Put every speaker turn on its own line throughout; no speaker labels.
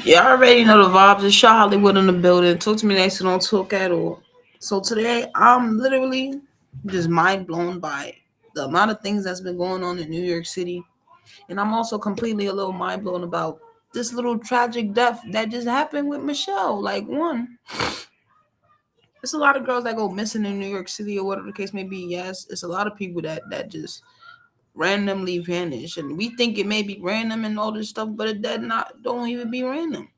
Yeah, I already know the vibes. It's Shaw Hollywood in the building. Talk to me nice and don't talk at all. So today I'm literally just mind blown by the amount of things that's been going on in New York City. And I'm also completely a little mind blown about this little tragic death that just happened with Michelle. Like one, it's a lot of girls that go missing in New York City or whatever the case may be. Yes, it's a lot of people that just randomly vanish. And we think it may be random and all this stuff, but it does not don't even be random.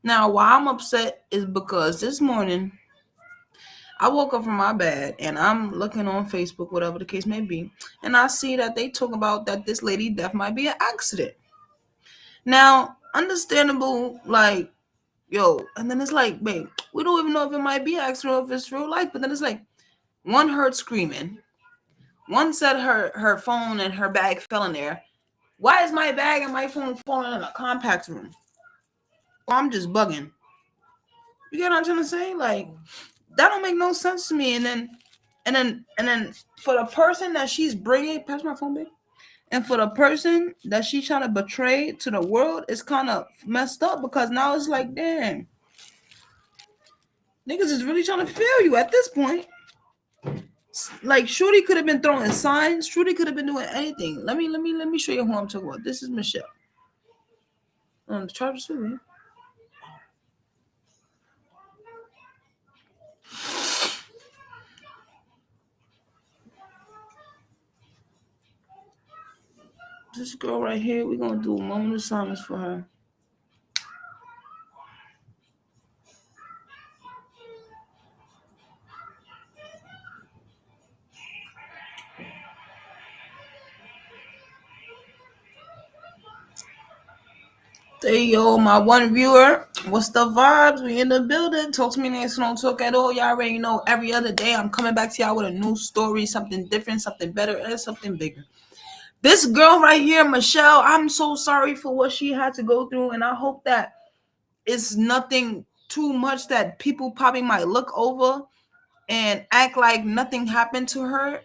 Now, why I'm upset is because this morning I woke up from my bed and I'm looking on Facebook, whatever the case may be, and I see that they talk about that this lady death might be an accident. Now, understandable, like, yo, and then it's like, babe, we don't even know if it might be an accident or if it's real life, but then it's like, one heard screaming, one said her phone and her bag fell in there. Why is my bag and my phone falling in a compact room? Well, I'm just bugging. You get what I'm trying to say? Like, that don't make no sense to me. And then for the person that she's bringing, pass my phone, babe. And for the person that she's trying to betray to the world, it's kind of messed up because now it's like, damn, niggas is really trying to fail you at this point. Like, Shorty could have been throwing signs. Shorty could have been doing anything. Let me show you who I'm talking about. This is Michelle. The charger's too, man. This girl right here, we're gonna do a moment of silence for her. Hey yo, my one viewer. What's the vibes? We in the building. Talk to me next. Don't talk at all. Y'all already know every other day I'm coming back to y'all with a new story, something different, something better, and something bigger. This girl right here, Michelle, I'm so sorry for what she had to go through, and I hope that it's nothing too much that people probably might look over and act like nothing happened to her.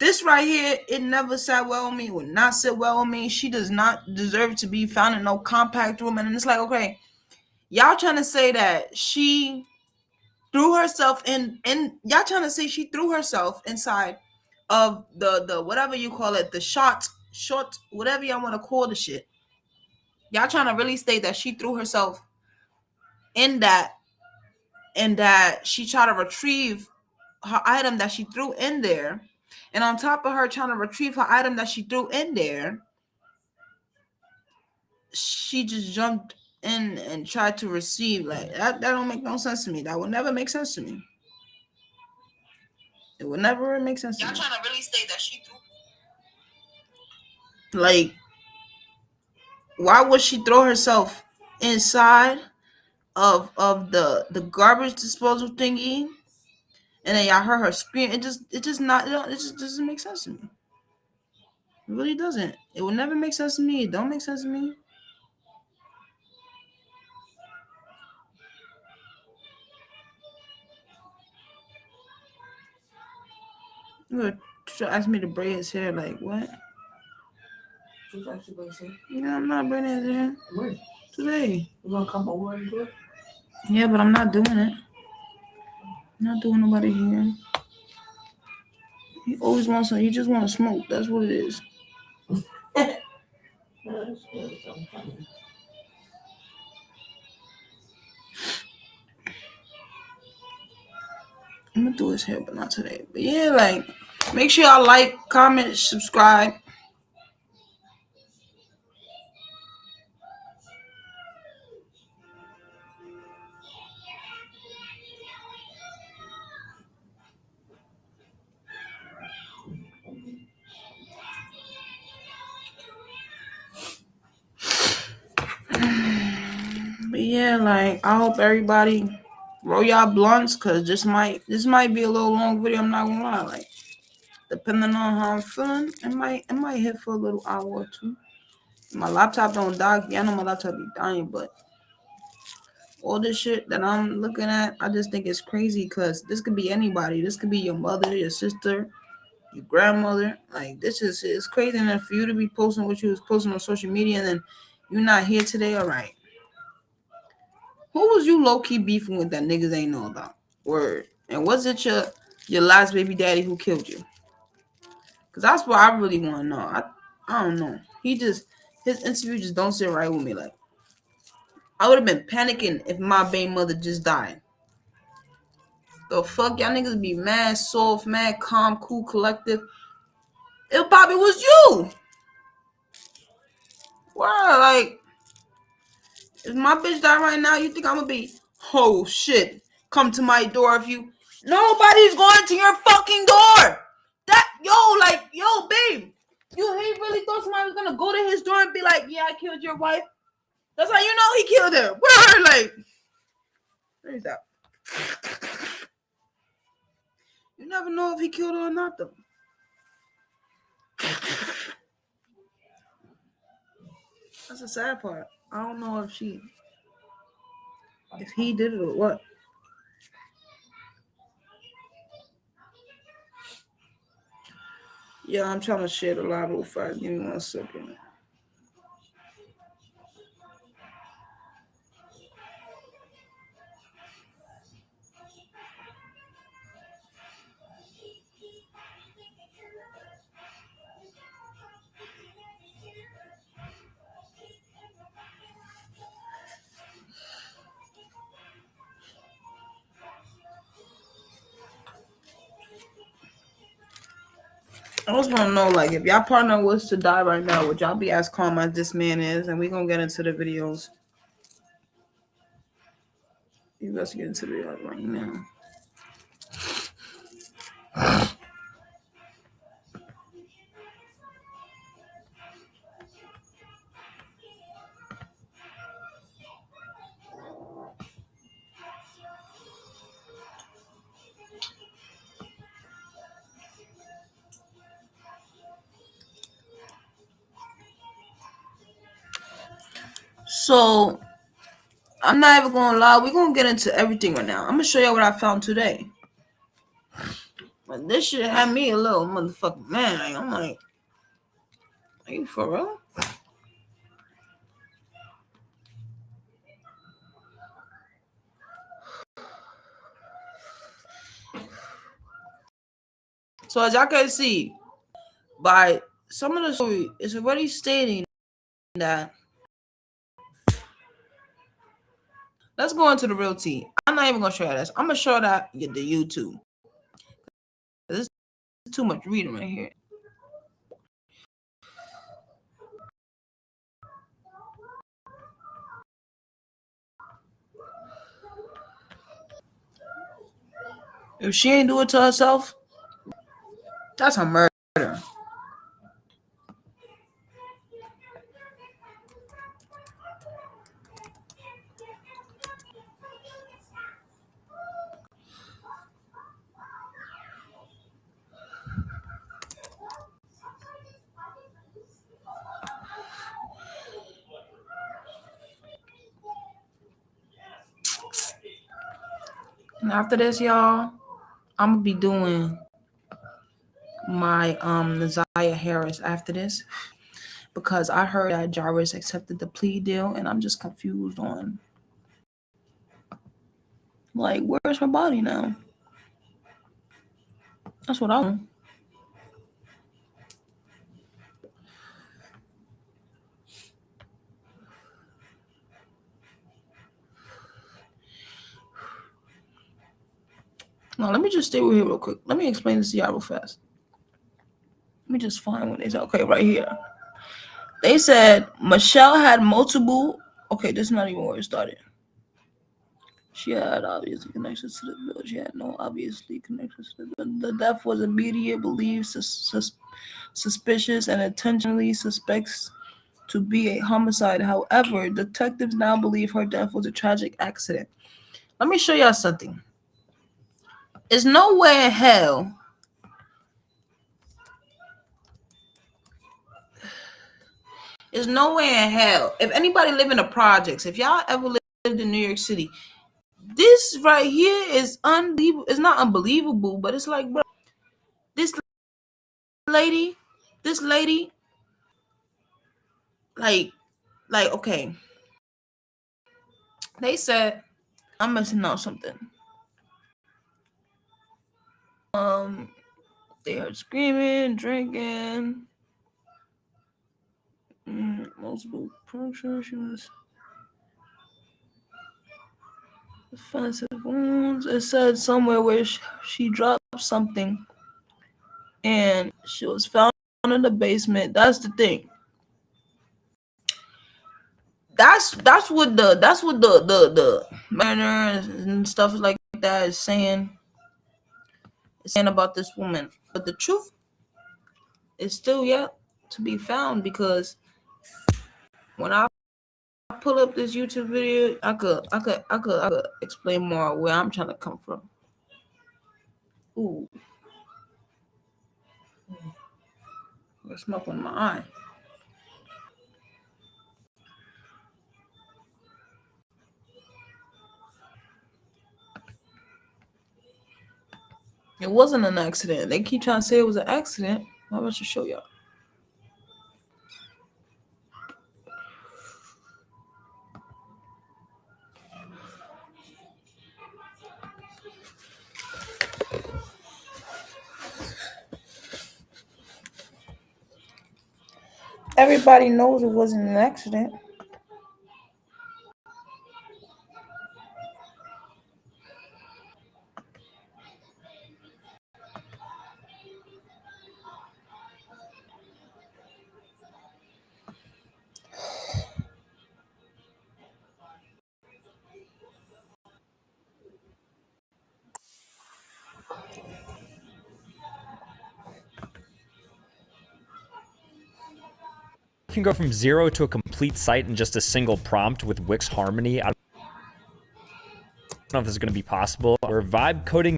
This right here, it never sat well with me. It would not sit well with me. She does not deserve to be found in no compact room. And it's like, okay, y'all trying to say that she threw herself in y'all trying to say she threw herself inside of the whatever you call it, the short whatever y'all want to call the shit. Y'all trying to really state that she threw herself in that and that she tried to retrieve her item that she threw in there. And on top of her trying to retrieve her item that she threw in there, she just jumped in and tried to receive. Like, that don't make no sense to me. That would never make sense to me. It would never make sense to me. Y'all trying to really state that she threw, like, why would she throw herself inside of the garbage disposal thingy, and then y'all heard her scream? It just doesn't make sense to me. It really doesn't. It will never make sense to me. It don't make sense to me. You gonna ask me to braid his hair? Like what? Yeah, I'm not braiding his hair. When? Today. You gonna come over and do it? Yeah, but I'm not doing it. I'm not doing nobody here. He always wants some. He just want to smoke. That's what it is. I'm gonna do his hair, but not today. But yeah, like, make sure y'all like, comment, subscribe. But yeah, like, I hope everybody roll y'all blunts, cause this might be a little long video. I'm not gonna lie, like, depending on how I'm feeling, it might hit for a little hour or two. My laptop don't die. Yeah, I know my laptop be dying, but all this shit that I'm looking at, I just think it's crazy because this could be anybody. This could be your mother, your sister, your grandmother. Like, this is it's crazy enough for you to be posting what you was posting on social media and then you're not here today. All right. Who was you low key beefing with that niggas ain't know about? Word. And was it your last baby daddy who killed you? Cause that's what I really want to know. I don't know. His interview just don't sit right with me. Like I would have been panicking if my baby mother just died. The fuck y'all niggas be mad, soft, mad, calm, cool, collective. It probably was you. Wow, like if my bitch die right now, you think I'm gonna be, oh shit, come to my door if you. Nobody's going to your fucking door. Yo, babe. He really thought somebody was gonna go to his door and be like, yeah, I killed your wife. That's how you know he killed her. Word, like, where is that? You never know if he killed her or not, though. That's the sad part. I don't know if he did it or what. Yeah, I'm trying to share the live real fast. Give me 1 second. I just want to know, like, if y'all partner was to die right now, would y'all be as calm as this man is? And we gonna get into the videos. Let's get into the videos right now. So I'm not even gonna lie, we're gonna get into everything right now. I'm gonna show y'all what I found today. But this shit had me a little motherfucking man. Like, I'm like, are you for real? So as y'all can see, by some of the story, it's already stating that. Let's go into the real tea. I'm not even gonna show you this. I'm gonna show that the YouTube. This is too much reading right here. If she ain't do it to herself, that's a murder. And after this, y'all, I'm gonna be doing my Nazaya Harris after this because I heard that Jarvis accepted the plea deal, and I'm just confused on like where's her body now. That's what I want. Now let me just stay here real quick. Let me explain this to y'all real fast. Let me just find what they said. Okay, right here. They said Michelle had multiple. Okay, this is not even where it started. She had obviously connections to the bill. She had no obviously connections to the bill. The death was immediate, believed suspicious, and intentionally suspects to be a homicide. However, detectives now believe her death was a tragic accident. Let me show y'all something. There's no way in hell. There's no way in hell. If anybody live in the projects, if y'all ever lived in New York City, this right here is unbelievable. It's not unbelievable, but it's like, bro, this lady, like, okay. They said I'm missing out something. They heard screaming, drinking, multiple punctures. She was offensive wounds. It said somewhere where she dropped something, and she was found in the basement. That's the thing. That's what the murder and stuff like that is saying. It's saying about this woman, but the truth is still yet to be found, because when I pull up this YouTube video, I could explain more where I'm trying to come from. Ooh, there's smoke in my eye. It wasn't an accident. They keep trying to say it was an accident. I'm about to show y'all. Everybody knows it wasn't an accident.
You can go from 0 to a complete site in just a single prompt with Wix Harmony. I don't know if this is going to be possible. Where vibe coding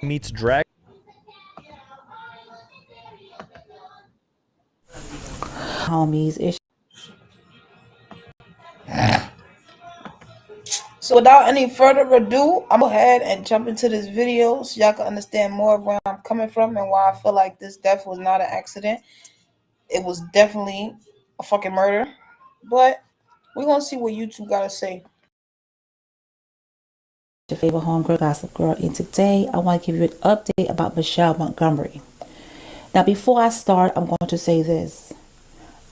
meets drag.
Homies,
So without any further ado, I'm gonna go ahead and jump into this video so y'all can understand more of where I'm coming from and why I feel like this death was not an accident. It was definitely a fucking murder. But we're gonna see what YouTube gotta say.
your favorite homegirl, Gossip Girl, and today I want to give you an update about Michelle Montgomery. Now, before I start, I'm going to say this.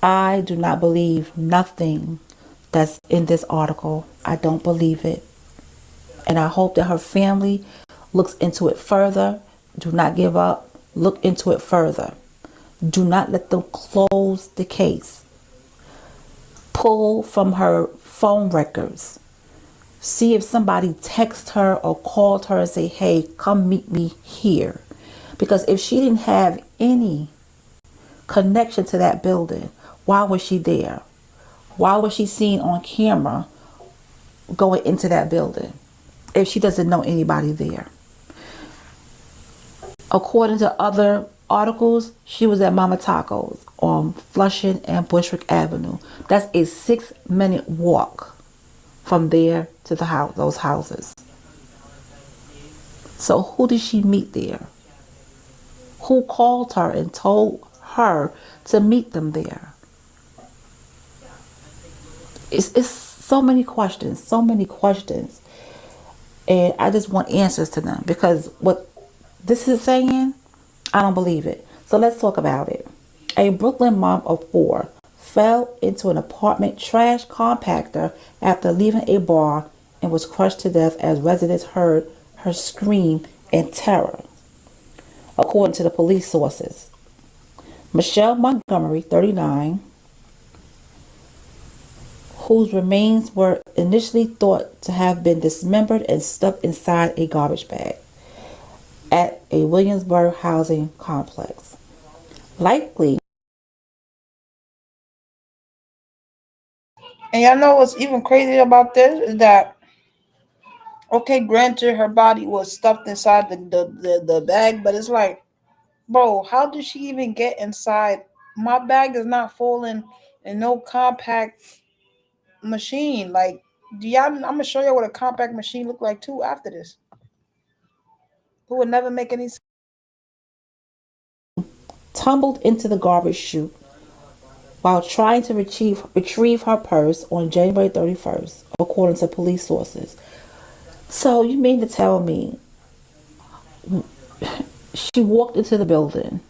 I do not believe nothing that's in this article. I don't believe it. And I hope that her family looks into it further. Do not give up. Look into it further. Do not let them close the case. Pull from her phone records. See if somebody texted her or called her and say, hey, come meet me here. Because if she didn't have any connection to that building, why was she there? Why was she seen on camera going into that building if she doesn't know anybody there? According to other articles, she was at Mama Taco's on Flushing and Bushwick Avenue. That's a 6-minute walk from there to the house, those houses. So who did she meet there? Who called her and told her to meet them there? It's so many questions, and I just want answers to them, because what this is saying, I don't believe it. So let's talk about it. A Brooklyn mom of 4 fell into an apartment trash compactor after leaving a bar and was crushed to death as residents heard her scream in terror, according to the police sources. Michelle Montgomery, 39, whose remains were initially thought to have been dismembered and stuffed inside a garbage bag at a Williamsburg housing complex. Likely.
And y'all know what's even crazy about this is that, okay, granted, her body was stuffed inside the bag, but it's like, bro, how did she even get inside? My bag is not falling in no compact machine. Like, do y'all? I'm gonna show you what a compact machine look like too after this. It would never make any sense.
Tumbled into the garbage chute while trying to retrieve her purse on January 31st, according to police sources. So you mean to tell me she walked into the building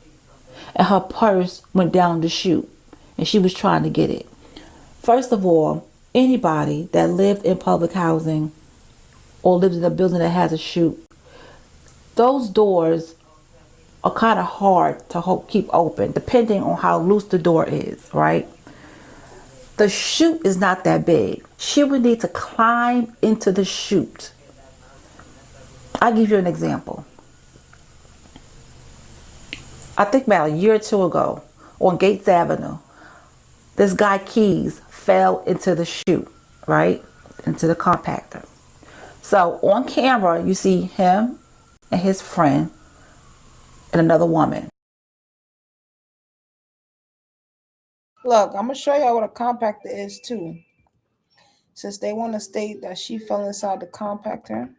and her purse went down the chute and she was trying to get it? First of all, anybody that lived in public housing or lives in a building that has a chute, those doors are kind of hard to keep open depending on how loose the door is, right? The chute is not that big. She would need to climb into the chute. I'll give you an example. I think about a year or two ago on Gates Avenue, this guy Keys fell into the chute, right? Into the compactor. So on camera, you see him and his friend and another woman.
Look, I'm gonna show y'all what a compactor is too. Since they want to state that she fell inside the compactor.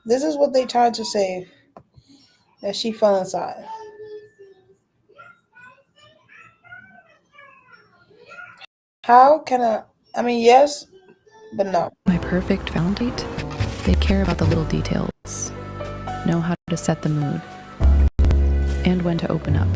This is what they tried to say, that she fell inside. How can I mean, yes, but no.
My perfect found date? They care about the little details, know how to set the mood, and when to open up.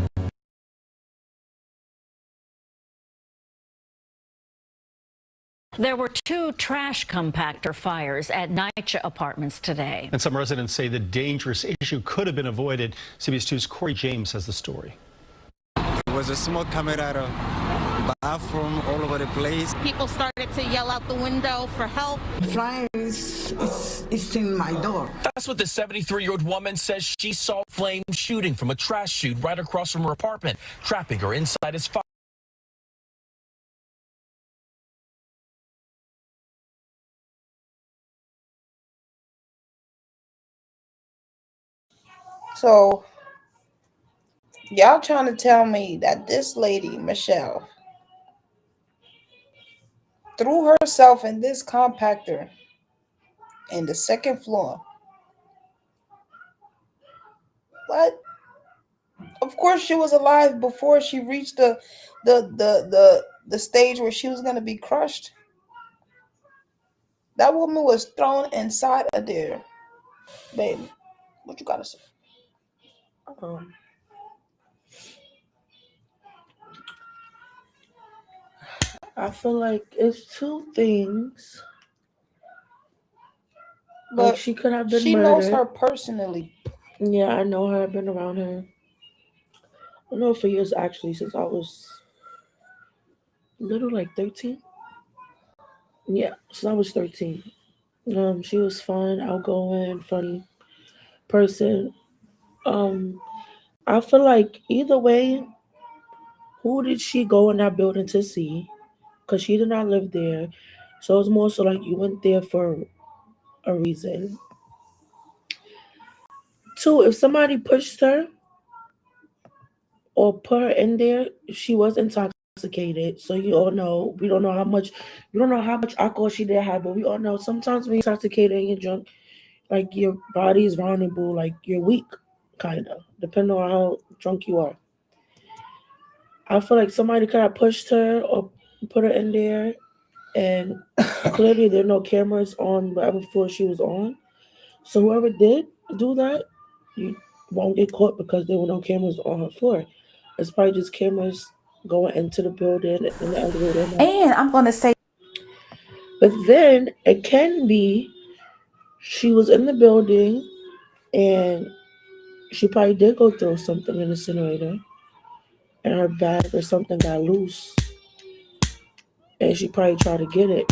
There were 2 trash compactor fires at NYCHA apartments today.
And some residents say the dangerous issue could have been avoided. CBS 2's Corey James has the story.
There was a smoke coming out of bathroom all over the place.
People started to yell out the window for help.
Flying is in my door.
That's what the 73-year-old woman says she saw flames shooting from a trash chute right across from her apartment, trapping her inside as fire.
So y'all trying to tell me that this lady, Michelle, threw herself in this compactor in the second floor? What? Of course she was alive before she reached the stage where she was gonna be crushed. That woman was thrown inside of there. Baby, what you gotta say?
I feel like it's two things.
But
like she could have been
she
murdered.
knows her personally.
Yeah, I know her. I've been around her. I know her for years, actually, since I was little, like 13. Yeah, since I was 13. She was fun, outgoing, funny person. I feel like either way, who did she go in that building to see? Because she did not live there. So it's more so like you went there for a reason. Two, if somebody pushed her or put her in there, she was intoxicated. So you all know, we don't know how much alcohol she did have, but we all know sometimes when you're intoxicated and you're drunk, like your body is vulnerable, like you're weak, kind of, depending on how drunk you are. I feel like somebody could have pushed her or put her in there, and clearly there are no cameras on whatever floor she was on. So whoever did do that, you won't get caught because there were no cameras on her floor. It's probably just cameras going into the building and the elevator.
And I'm going to say,
but then it can be she was in the building and she probably did go throw something in the incinerator and her bag or something got loose and she probably tried to get it.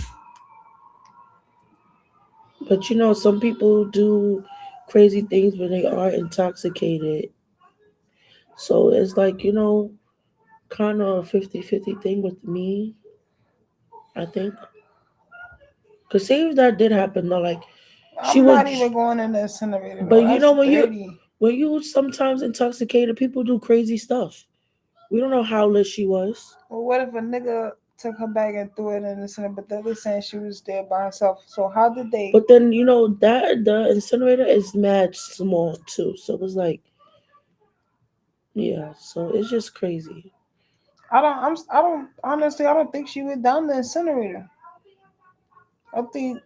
But you know, some people do crazy things when they are intoxicated. So it's like, you know, kind of a 50-50 thing with me, I think. Because say if that did happen, though, like,
I'm not even going in the incinerator.
But you know,
when you
When you sometimes intoxicated, people do crazy stuff. We don't know how lit she was.
Well, what if a nigga took her bag and threw it in the incinerator? But they're saying she was there by herself. So how did they?
But then that the incinerator is mad small too. So it was like, yeah. So it's just crazy.
I don't honestly. I don't think she went down the incinerator. I think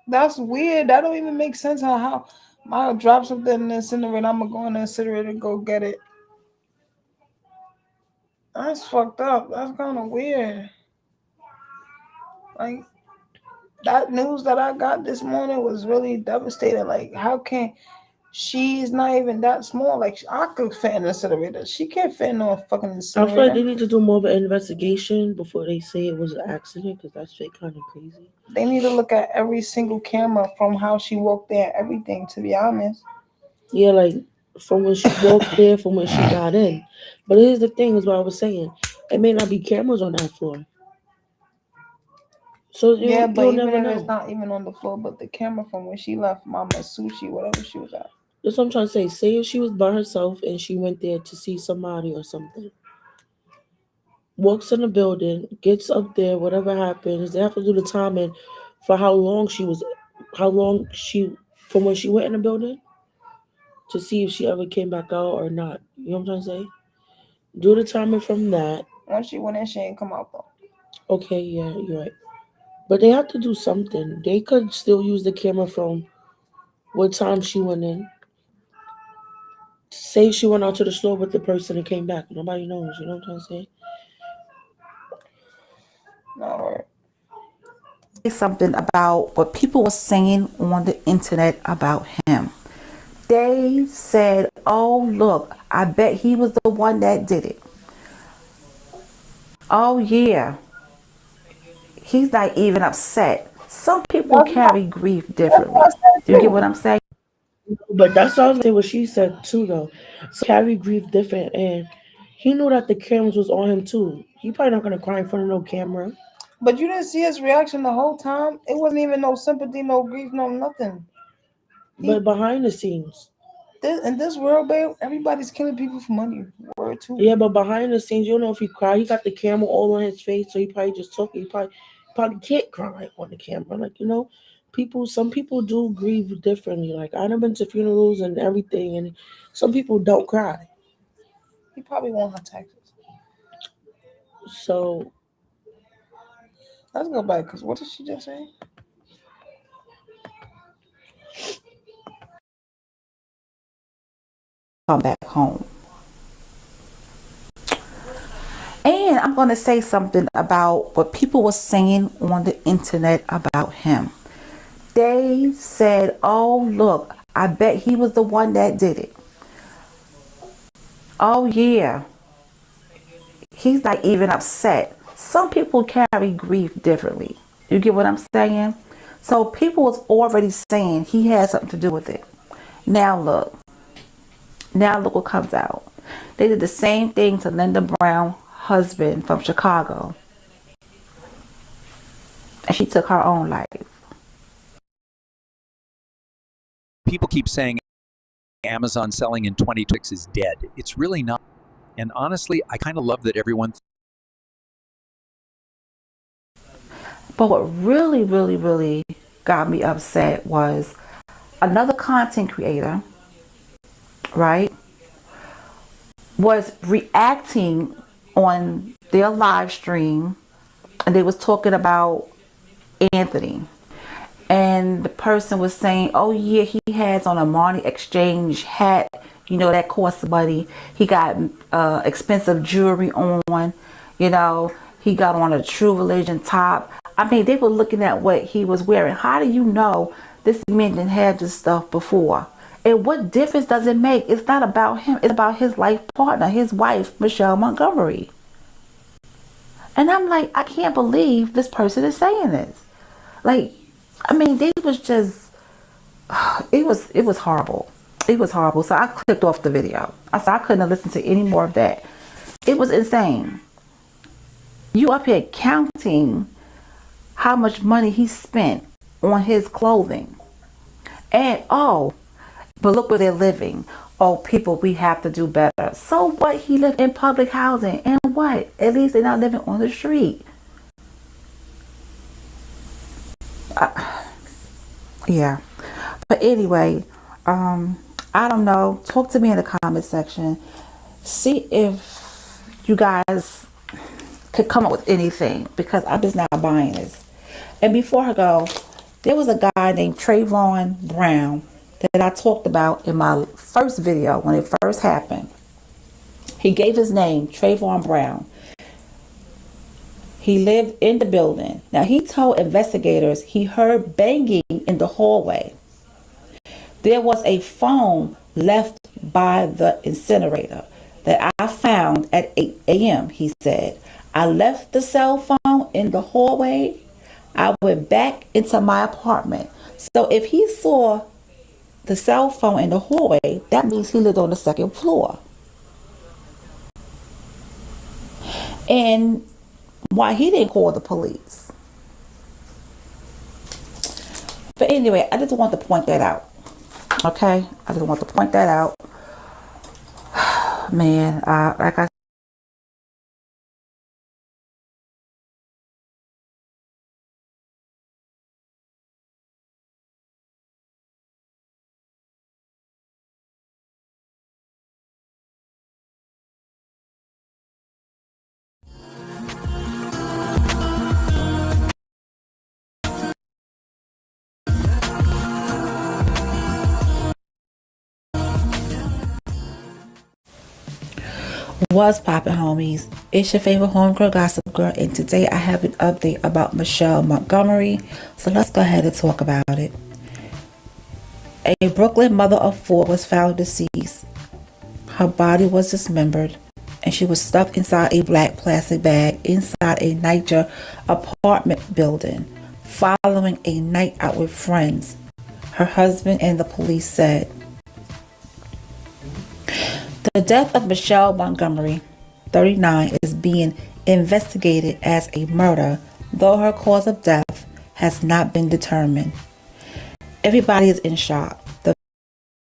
that's weird. That don't even make sense. How my drop something in the incinerator, I'm gonna go in the incinerator go get it. That's fucked up. That's kind of weird. Like that news that I got this morning was really devastating. Like, how can she's not even that small? Like, I could fit in the incinerator. She can't fit in no fucking
I
incinerator.
feel like they need to do more of an investigation before they say it was an accident, because that's kind of crazy.
They need to look at every single camera from how she walked there, everything. To be honest.
Yeah, like from when she walked there, from when she got in. But here's the thing: is what I was saying. It may not be cameras on that floor. So
Yeah, but
you'll
even
never
if
know.
it's not even on the floor, but the camera from when she left Mama Sushi, whatever she was at.
That's what I'm trying to say. Say if she was by herself and she went there to see somebody or something. Walks in the building, gets up there, whatever happens, they have to do the timing for how long she from when she went in the building to see if she ever came back out or not. You know what I'm trying to say? Do the timing from that.
Once she went in, she ain't come out though.
Okay, yeah, you're right. But they have to do something. They could still use the camera from what time she went in. Say she went out to the store with the person and came back. Nobody knows. You know what I'm trying to say?
No.
Say something about what people were saying on the internet about him. They said, "Oh, look, I bet he was the one that did it. Oh, yeah, he's not even upset." Some people carry grief differently. Do you get what I'm saying?
But that's also what she said too, though. So carry grief different, and he knew that the cameras was on him too. He probably not gonna cry in front of no camera.
But you didn't see his reaction the whole time. It wasn't even no sympathy, no grief, no nothing.
But behind the scenes,
in this world, babe, everybody's killing people for money. Word too.
yeah. But behind the scenes, you don't know if he cried. He got the camera all on his face, so he probably just took it. He probably can't cry on the camera. Like some people do grieve differently. Like I've been to funerals and everything, and some people don't cry.
He probably won't have taxes.
So
let's go back, because what did she just say?
Come back home. And I'm going to say something about what people were saying on the internet about him. They said, "Oh, look, I bet he was the one that did it. Oh, yeah, he's not even upset." Some people carry grief differently. You get what I'm saying? So people was already saying he had something to do with it. Now look what comes out. They did the same thing to Linda Brown's husband from Chicago, and she took her own life.
People keep saying Amazon selling in 2026 is dead. It's really not. And honestly, I kind of love that everyone.
But what really, really, really got me upset was another content creator, right, was reacting on their live stream, and they was talking about Anthony. And the person was saying, "Oh yeah, he has on a Money Exchange hat, that costs money. He got expensive jewelry on, he got on a True Religion top." I mean, they were looking at what he was wearing. How do you know this man didn't have this stuff before? And what difference does it make? It's not about him. It's about his life partner, his wife, Michelle Montgomery. And I'm like, I can't believe this person is saying this. Like, I mean, they was just, it was horrible. It was horrible. So I clicked off the video. I said I couldn't listen to any more of that. It was insane. You up here counting how much money he spent on his clothing. And But look where they're living. Oh, people, we have to do better. So what? He lived in public housing. And what? At least they're not living on the street. Yeah. But anyway, I don't know. Talk to me in the comment section. See if you guys could come up with anything, because I'm just not buying this. And before I go, there was a guy named Trayvon Brown that I talked about in my first video when it first happened. He gave his name, Trayvon Brown. He lived in the building. Now, he told investigators he heard banging in the hallway. There was a phone left by the incinerator that I found at 8 a.m., he said. I left the cell phone in the hallway. I went back into my apartment. So if he saw the cell phone in the hallway, that means he lived on the second floor. And why he didn't call the police. But anyway, I just want to point that out. Okay? I just want to point that out. Man, like I was popping, homies. It's your favorite homegirl, Gossip Girl, and today I have an update about Michelle Montgomery. So let's go ahead and talk about it. A Brooklyn mother of 4 was found deceased. Her body was dismembered, and she was stuffed inside a black plastic bag inside a NYCHA apartment building following a night out with friends, her husband and the police said. The death of Michelle Montgomery, 39, is being investigated as a murder, though her cause of death has not been determined. Everybody is in shock. The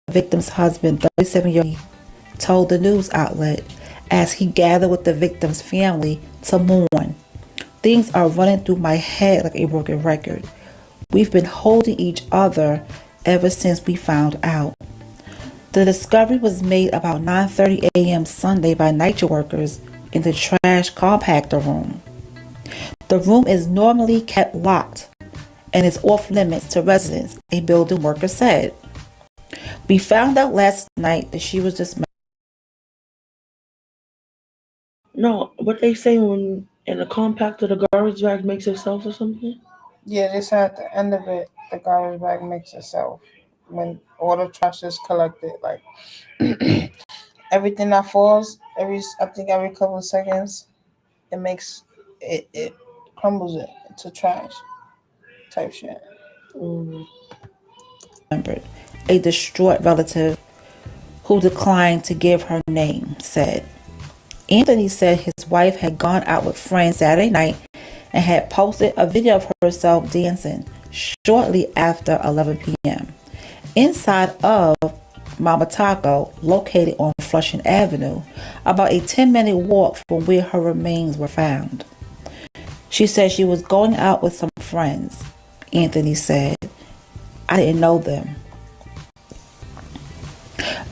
victim's husband, 37-year-old, told the news outlet as he gathered with the victim's family to mourn. Things are running through my head like a broken record. We've been holding each other ever since we found out. The discovery was made about 9:30 a.m. Sunday by NYCHA workers in the trash compactor room. The room is normally kept locked and is off limits to residents, a building worker said. We found out last night that she was dismembered.
No, what they say when in the compactor the garbage bag makes itself or something?
Yeah, they said at the end of it, the garbage bag makes itself. When all the trash is collected, like everything that falls, I think every couple of seconds, it crumbles it into trash type shit.
A distraught relative who declined to give her name said. Anthony said his wife had gone out with friends Saturday night and had posted a video of herself dancing shortly after 11 p.m. inside of Mama Taco, located on Flushing Avenue, about a 10-minute walk from where her remains were found. She said she was going out with some friends. Anthony said, I didn't know them.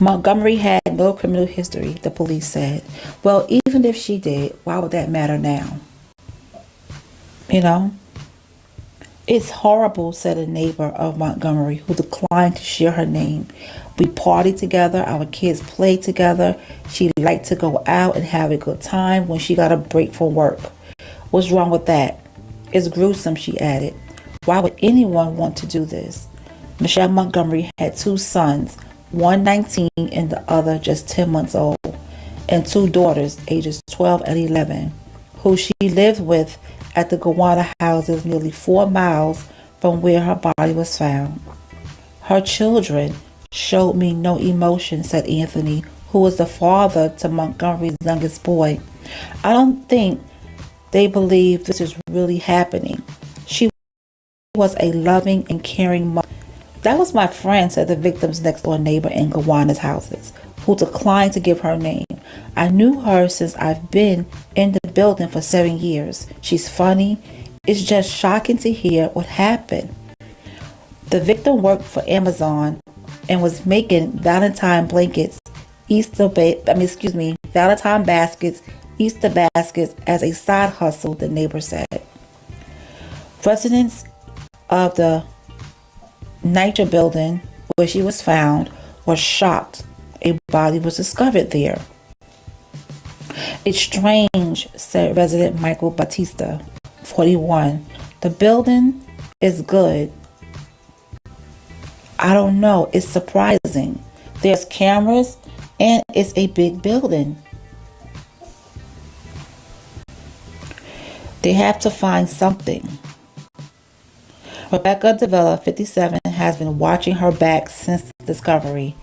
Montgomery had no criminal history, the police said. Well, even if she did, why would that matter now? You know? It's horrible, said a neighbor of Montgomery who declined to share her name. We partied together, our kids played together. She liked to go out and have a good time when she got a break from work. What's wrong with that? It's gruesome, she added. Why would anyone want to do this? Michelle Montgomery had 2 sons, one 19 and the other just 10 months old, and 2 daughters, ages 12 and 11, who she lived with at the Gowanna houses nearly 4 miles from where her body was found. Her children showed me no emotion, said Anthony, who was the father to Montgomery's youngest boy. I don't think they believe this is really happening. She was a loving and caring mother. That was my friend, said the victim's next door neighbor in Gawana's houses, who declined to give her name. I knew her since I've been in the building for 7 years. She's funny. It's just shocking to hear what happened. The victim worked for Amazon and was making Valentine blankets, Valentine baskets, Easter baskets as a side hustle, the neighbor said. Residents of the Nitra building where she was found were shocked. A body was discovered there. It's strange, said resident Michael Batista, 41. The building is good. I don't know. It's surprising. There's cameras and it's a big building. They have to find something. Rebecca Davila, 57, has been watching her back since the discovery.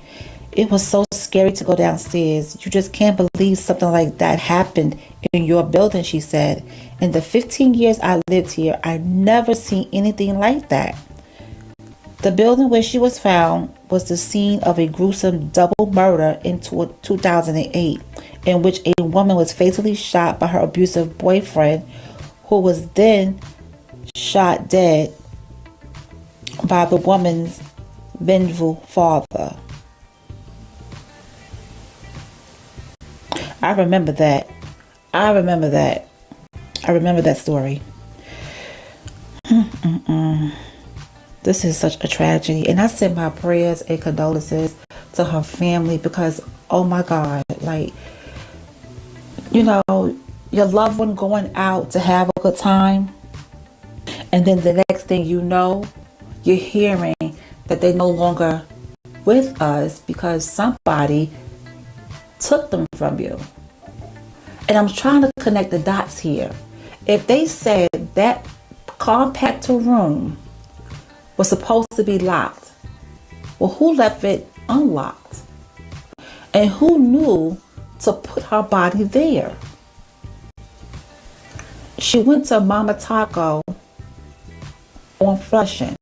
It was so scary to go downstairs. You just can't believe something like that happened in your building, she said. In the 15 years I lived here, I never seen anything like that. The building where she was found was the scene of a gruesome double murder in 2008, in which a woman was fatally shot by her abusive boyfriend, who was then shot dead by the woman's vengeful father. I remember that story. This is such a tragedy. And I send my prayers and condolences to her family because, oh my God, like, you know, your loved one going out to have a good time. And then the next thing you know, you're hearing that they're no longer with us because somebody took them from you. And I'm trying to connect the dots here. If they said that compactor room was supposed to be locked, well, who left it unlocked? And who knew to put her body there? She went to Mama Taco on Flushing,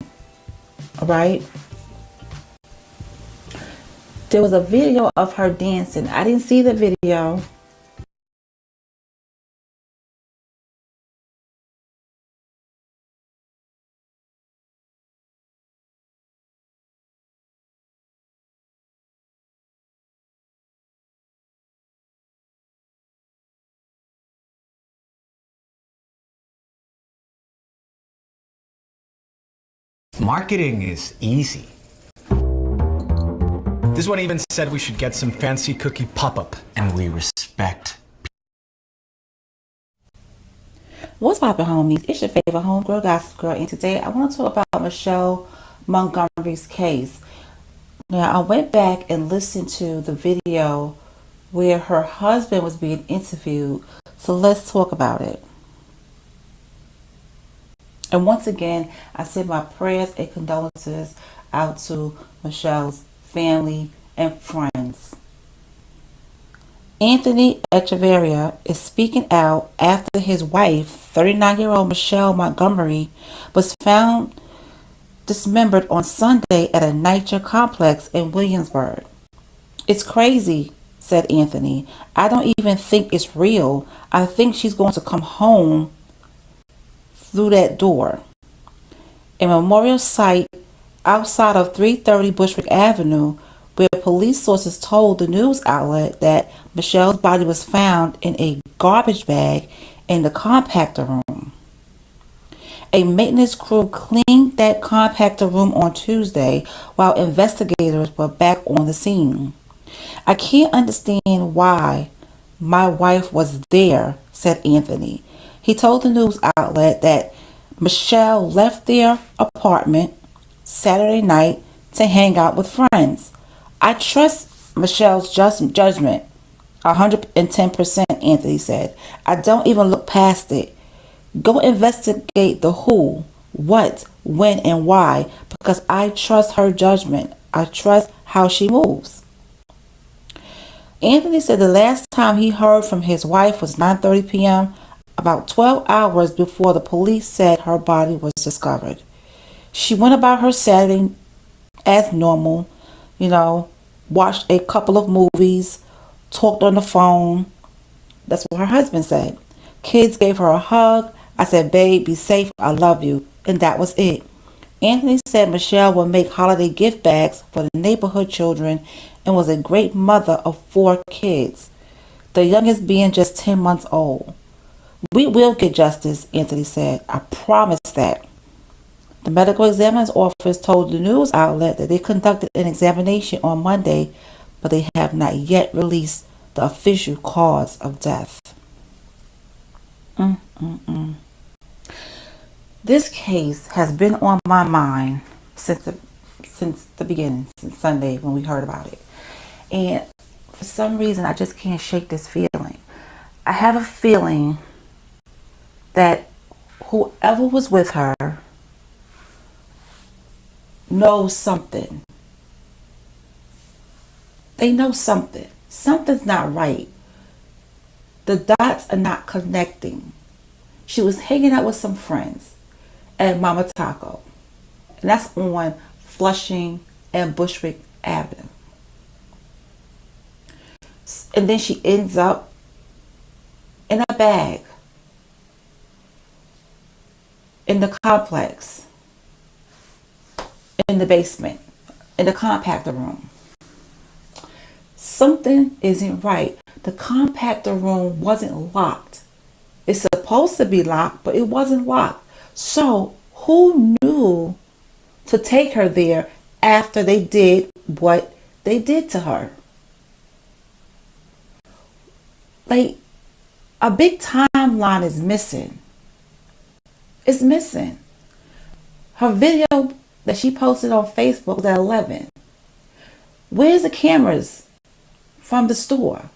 right? There was a video of her dancing. I didn't see the video.
Marketing is easy. This one even said we should get some fancy cookie pop-up, and we respect.
What's poppin', homies? It's your favorite homegirl, Gossip Girl, and today I want to talk about Michelle Montgomery's case. Now, I went back and listened to the video where her husband was being interviewed, so let's talk about it. And once again, I send my prayers and condolences out to Michelle's family and friends. Anthony Echeverria is speaking out after his wife, 39-year-old Michelle Montgomery, was found dismembered on Sunday at a Nitra complex in Williamsburg. It's crazy, said Anthony. I don't even think it's real. I think she's going to come home through that door. A memorial site outside of 330 Bushwick Avenue, where police sources told the news outlet that Michelle's body was found in a garbage bag in the compactor room. A maintenance crew cleaned that compactor room on Tuesday while investigators were back on the scene. I can't understand why my wife was there, said Anthony. He told the news outlet that Michelle left their apartment Saturday night to hang out with friends. I trust Michelle's judgment 110%, Anthony said. I don't even look past it. Go investigate the who, what, when, and why, because I trust her judgment. I trust how she moves. Anthony said the last time he heard from his wife was 9:30 p.m., about 12 hours before the police said her body was discovered. She went about her Saturday as normal, you know, watched a couple of movies, talked on the phone. That's what her husband said. Kids gave her a hug. I said, babe, be safe. I love you. And that was it. Anthony said Michelle would make holiday gift bags for the neighborhood children and was a great mother of 4 kids, the youngest being just 10 months old. We will get justice, Anthony said. I promise that. The medical examiner's office told the news outlet that they conducted an examination on Monday, but they have not yet released the official cause of death. This case has been on my mind since the beginning, since Sunday when we heard about it. And for some reason, I just can't shake this feeling. I have a feeling that whoever was with her knows something. They know something. Something's not right. The dots are not connecting. She was hanging out with some friends at Mama Taco. And that's on Flushing and Bushwick Avenue. And then she ends up in a bag in the complex, in the basement, in the compactor room. Something isn't right. The compactor room wasn't locked. It's supposed to be locked, but it wasn't locked. So who knew to take her there after they did what they did to her? Like, a big timeline is missing. It's missing. Her video that she posted on Facebook was at 11. Where's the cameras from the store?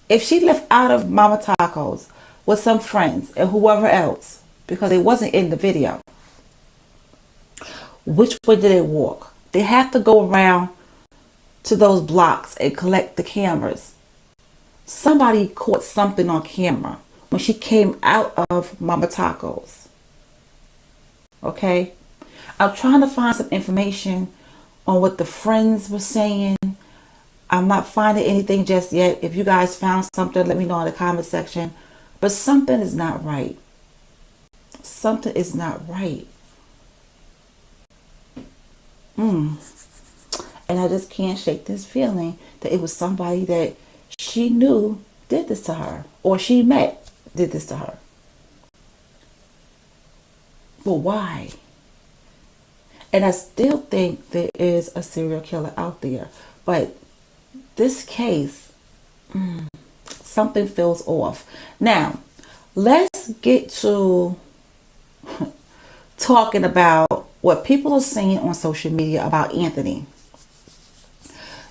If she left out of Mama Tacos with some friends and whoever else, because it wasn't in the video, which way did they walk? They have to go around to those blocks and collect the cameras. Somebody caught something on camera when she came out of Mama Tacos. Okay? I'm trying to find some information on what the friends were saying. I'm not finding anything just yet. If you guys found something, let me know in the comment section. But something is not right. Something is not right. And I just can't shake this feeling that it was somebody that she knew did this to her, or she met did this to her. But why? And I still think there is a serial killer out there. But this case, something feels off. Now, let's get to talking about what people are saying on social media about Anthony.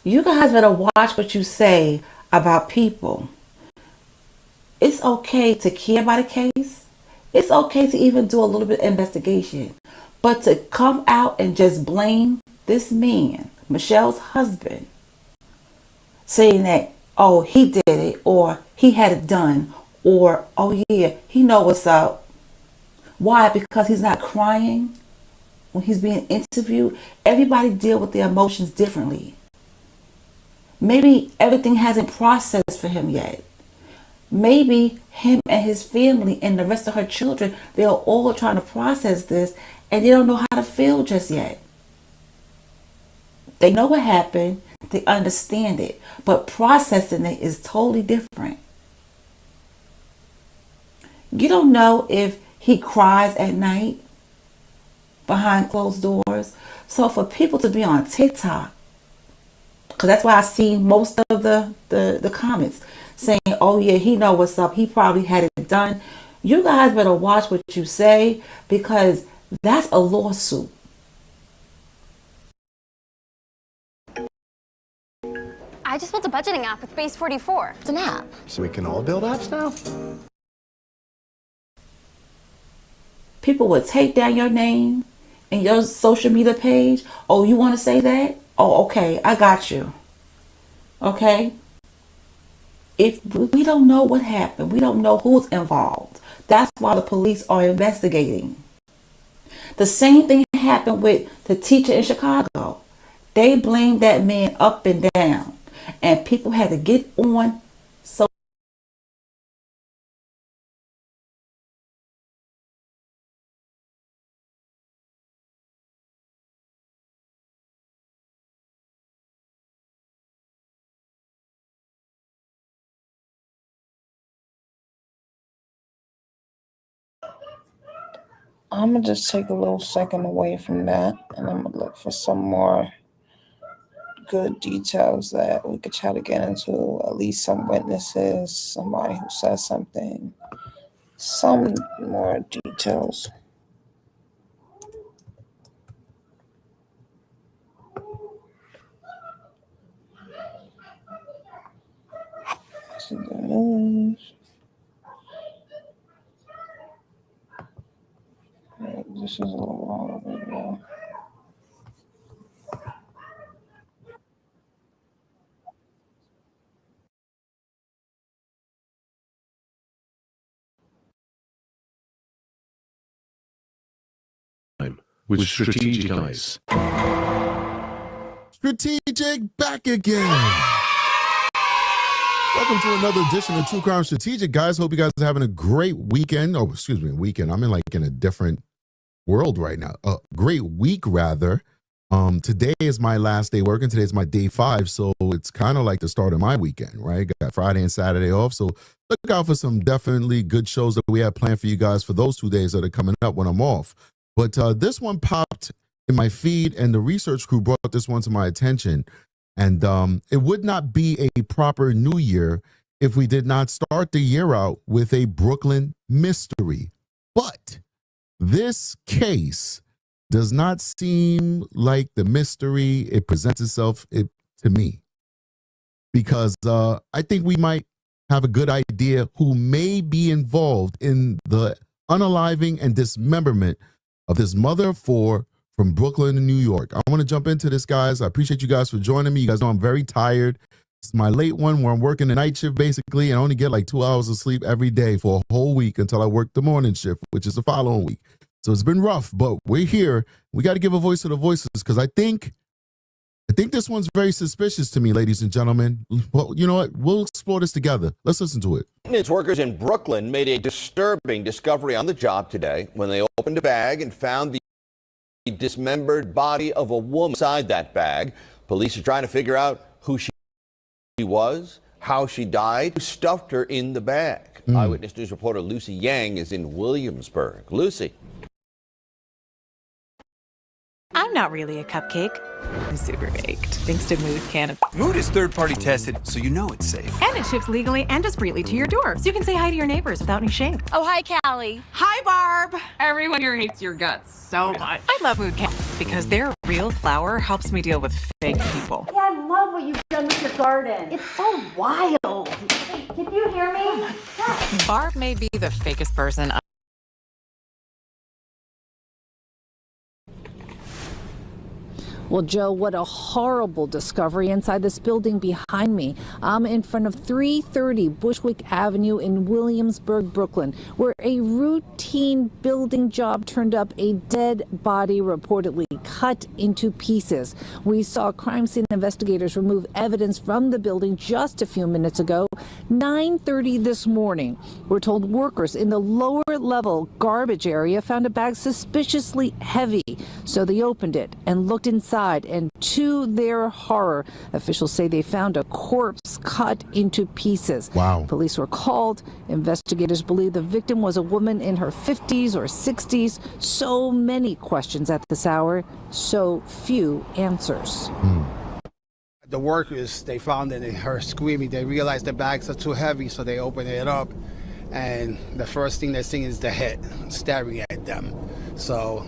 You guys better watch what you say about people. It's okay to care about a case. It's okay to even do a little bit of investigation. But to come out and just blame this man, Michelle's husband, saying that, oh, he did it, or he had it done, or, oh yeah, he know what's up. Why? Because he's not crying when he's being interviewed. Everybody deal with their emotions differently. Maybe everything hasn't processed for him yet. Maybe him and his family and the rest of her children, they're all trying to process this and they don't know how to feel just yet. They know what happened. They understand it. But processing it is totally different. You don't know if he cries at night behind closed doors. So for people to be on TikTok, because that's why I see most of the comments saying, oh yeah, he know what's up. He probably had it done. You guys better watch what you say, because that's a lawsuit.
I just built a budgeting app with Base 44. It's an app.
So we can all build apps now?
People would take down your name and your social media page. Oh, you want to say that? Oh, okay, I got you. Okay? If we don't know what happened, we don't know who's involved. That's why the police are investigating. The same thing happened with the teacher in Chicago. They blamed that man up and down, and people had to get on. So
I'm gonna just take a little second away from that, and I'm gonna look for some more good details that we could try to get into. At least some witnesses, somebody who says something, some more details. This is the news. This is a little longer video.
With Strategic Ice. Strategic back again. Welcome to another edition of True Crime Strategic, guys. Hope you guys are having a great weekend. Oh, excuse me, weekend. I'm in a different world right now. A great week, rather. Today is my last day working. Today is my day 5, so it's kind of like the start of my weekend, right? Got Friday and Saturday off, so look out for some definitely good shows that we have planned for you guys for those 2 days that are coming up when I'm off. But this one popped in my feed, and the research crew brought this one to my attention. And it would not be a proper new year if we did not start the year out with a Brooklyn mystery. But this case does not seem like the mystery it presents itself to me. Because I think we might have a good idea who may be involved in the unaliving and dismemberment of this mother of 4 from Brooklyn to New York. I want to jump into this, guys. I appreciate you guys for joining me. You guys know I'm very tired. It's my late one where I'm working the night shift, basically, and I only get like 2 hours of sleep every day for a whole week until I work the morning shift, which is the following week. So it's been rough, but we're here. We got to give a voice to the voices because I think this one's very suspicious to me, ladies and gentlemen. Well, you know what? We'll explore this together. Let's listen to it.
Maintenance workers in Brooklyn made a disturbing discovery on the job today when they opened a bag and found the dismembered body of a woman inside that bag. Police are trying to figure out who she was, how she died, who stuffed her in the bag. Eyewitness News reporter Lucy Yang is in Williamsburg. Lucy.
I'm not really a cupcake. I'm super baked, thanks to Mood Can.
Mood is third-party tested, so you know it's safe.
And it ships legally and discreetly to your door, so you can say hi to your neighbors without any shame.
Oh, hi, Callie.
Hi, Barb. Everyone here hates your guts so much. I love Mood Can because their real flour helps me deal with fake people.
Yeah, I love what you've done with your garden. It's so wild. Hey, can you hear me?
Barb may be the fakest person.
Well, Joe, what a horrible discovery inside this building behind me. I'm in front of 330 Bushwick Avenue in Williamsburg, Brooklyn, where a routine building job turned up a dead body reportedly cut into pieces. We saw crime scene investigators remove evidence from the building just a few minutes ago. 9:30 this morning, we're told workers in the lower level garbage area found a bag suspiciously heavy. So they opened it and looked inside. And to their horror, officials say they found a corpse cut into pieces.
Wow.
Police were called. Investigators believe the victim was a woman in her 50s or 60s. So many questions at this hour, so few answers.
The workers, they found it in her screaming. They realized the bags are too heavy, so they opened it up. And the first thing they're seeing is the head staring at them. So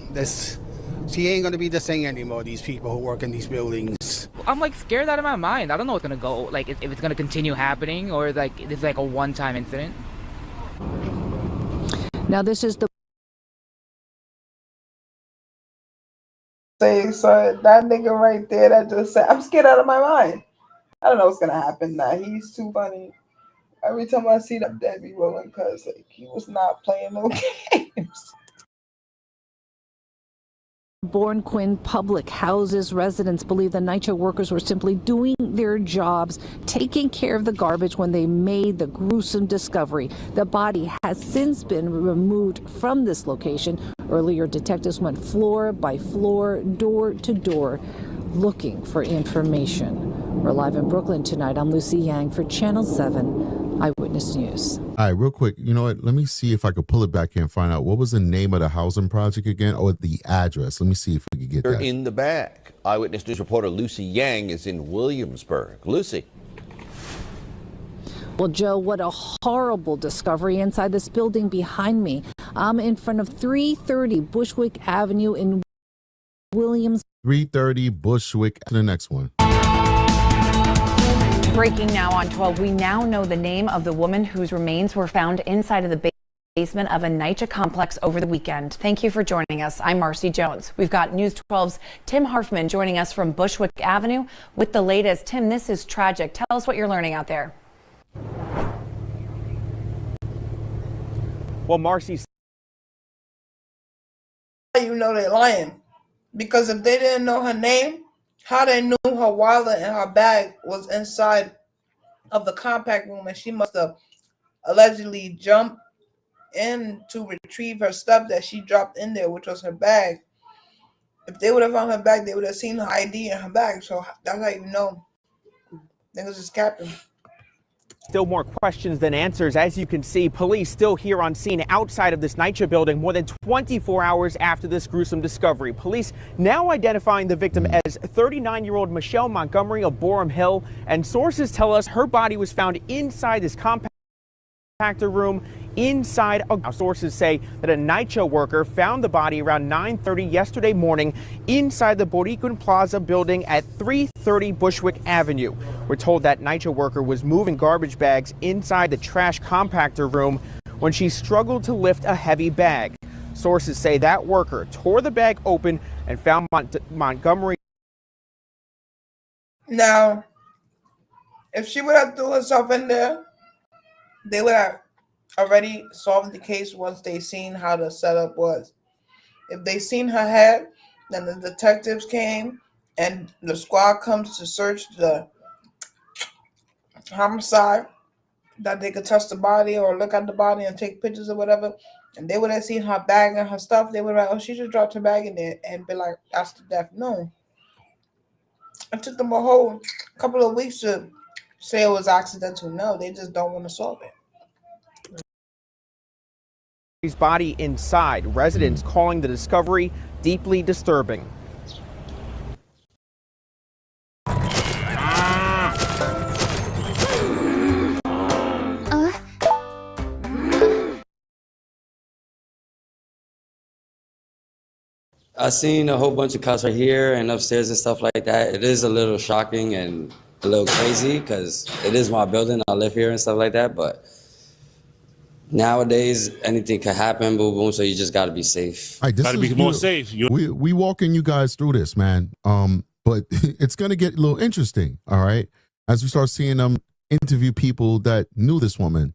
she ain't gonna be the same anymore, these people who work in these buildings.
I'm like scared out of my mind. I don't know what's gonna go, like if it's gonna continue happening or like it's like a one-time incident.
Now this is the
So that nigga right there that just said, I'm scared out of my mind. I don't know what's gonna happen now. He's too funny. Every time I see that, dead be rolling because like he was not playing no games.
Quinn public houses. Residents believe the NYCHA workers were simply doing their jobs, taking care of the garbage when they made the gruesome discovery. The body has since been removed from this location. Earlier, detectives went floor by floor, door to door, looking for information. We're live in Brooklyn tonight. I'm Lucy Yang for Channel 7 Eyewitness News.
All right, real quick, you know what? Let me see if I could pull it back here and find out what was the name of the housing project again, or the address. Let me see if we could get
They're
that.
in the bag. Eyewitness News reporter Lucy Yang is in Williamsburg. Lucy.
Well, Joe, what a horrible discovery inside this building behind me. I'm in front of 330 Bushwick Avenue in Williams.
330 Bushwick. To the next one.
Breaking now on 12, we now know the name of the woman whose remains were found inside of the basement of a NYCHA complex over the weekend. Thank you for joining us. I'm Marcy Jones. We've got News 12's Tim Harfman joining us from Bushwick Avenue with the latest. Tim, this is tragic. Tell us what you're learning out there.
Well, Marcy,
you know they're lying, because if they didn't know her name, how they knew her wallet and her bag was inside of the compact room, and she must have allegedly jumped in to retrieve her stuff that she dropped in there, which was her bag. If they would have found her bag, they would have seen her ID in her bag. So that's how you know niggas is capping.
still more questions than answers. As you can see, police still here on scene outside of this NYCHA building more than 24 hours after this gruesome discovery. Police now identifying the victim as 39-year-old Michelle Montgomery of Borum Hill, and sources tell us her body was found inside this compactor room inside. Sources say that a NYCHA worker found the body around 9:30 yesterday morning inside the Boricua Plaza building at 330 Bushwick Avenue. We're told that NYCHA worker was moving garbage bags inside the trash compactor room when she struggled to lift a heavy bag. Sources say that worker tore the bag open and found Montgomery.
Now, if she would have threw herself in there, they would have already solved the case once they seen how the setup was. If they seen her head, then the detectives came and the squad comes to search the homicide, that they could touch the body or look at the body and take pictures or whatever, and they would have seen her bag and her stuff. They would have like, oh, she just dropped her bag in there, and be like, that's the death. No. It took them a whole couple of weeks to say it was accidental. No, they just don't want to solve it.
His body inside. Residents calling the discovery deeply disturbing.
I seen a whole bunch of cops right here and upstairs and stuff like that. It is a little shocking and a little crazy because it is my building. I live here and stuff like that, but nowadays, anything can happen, boom, boom. So you just got to be safe.
Right, got to be more safe. We walking you guys through this, man. But it's gonna get a little interesting. All right, as we start seeing them interview people that knew this woman.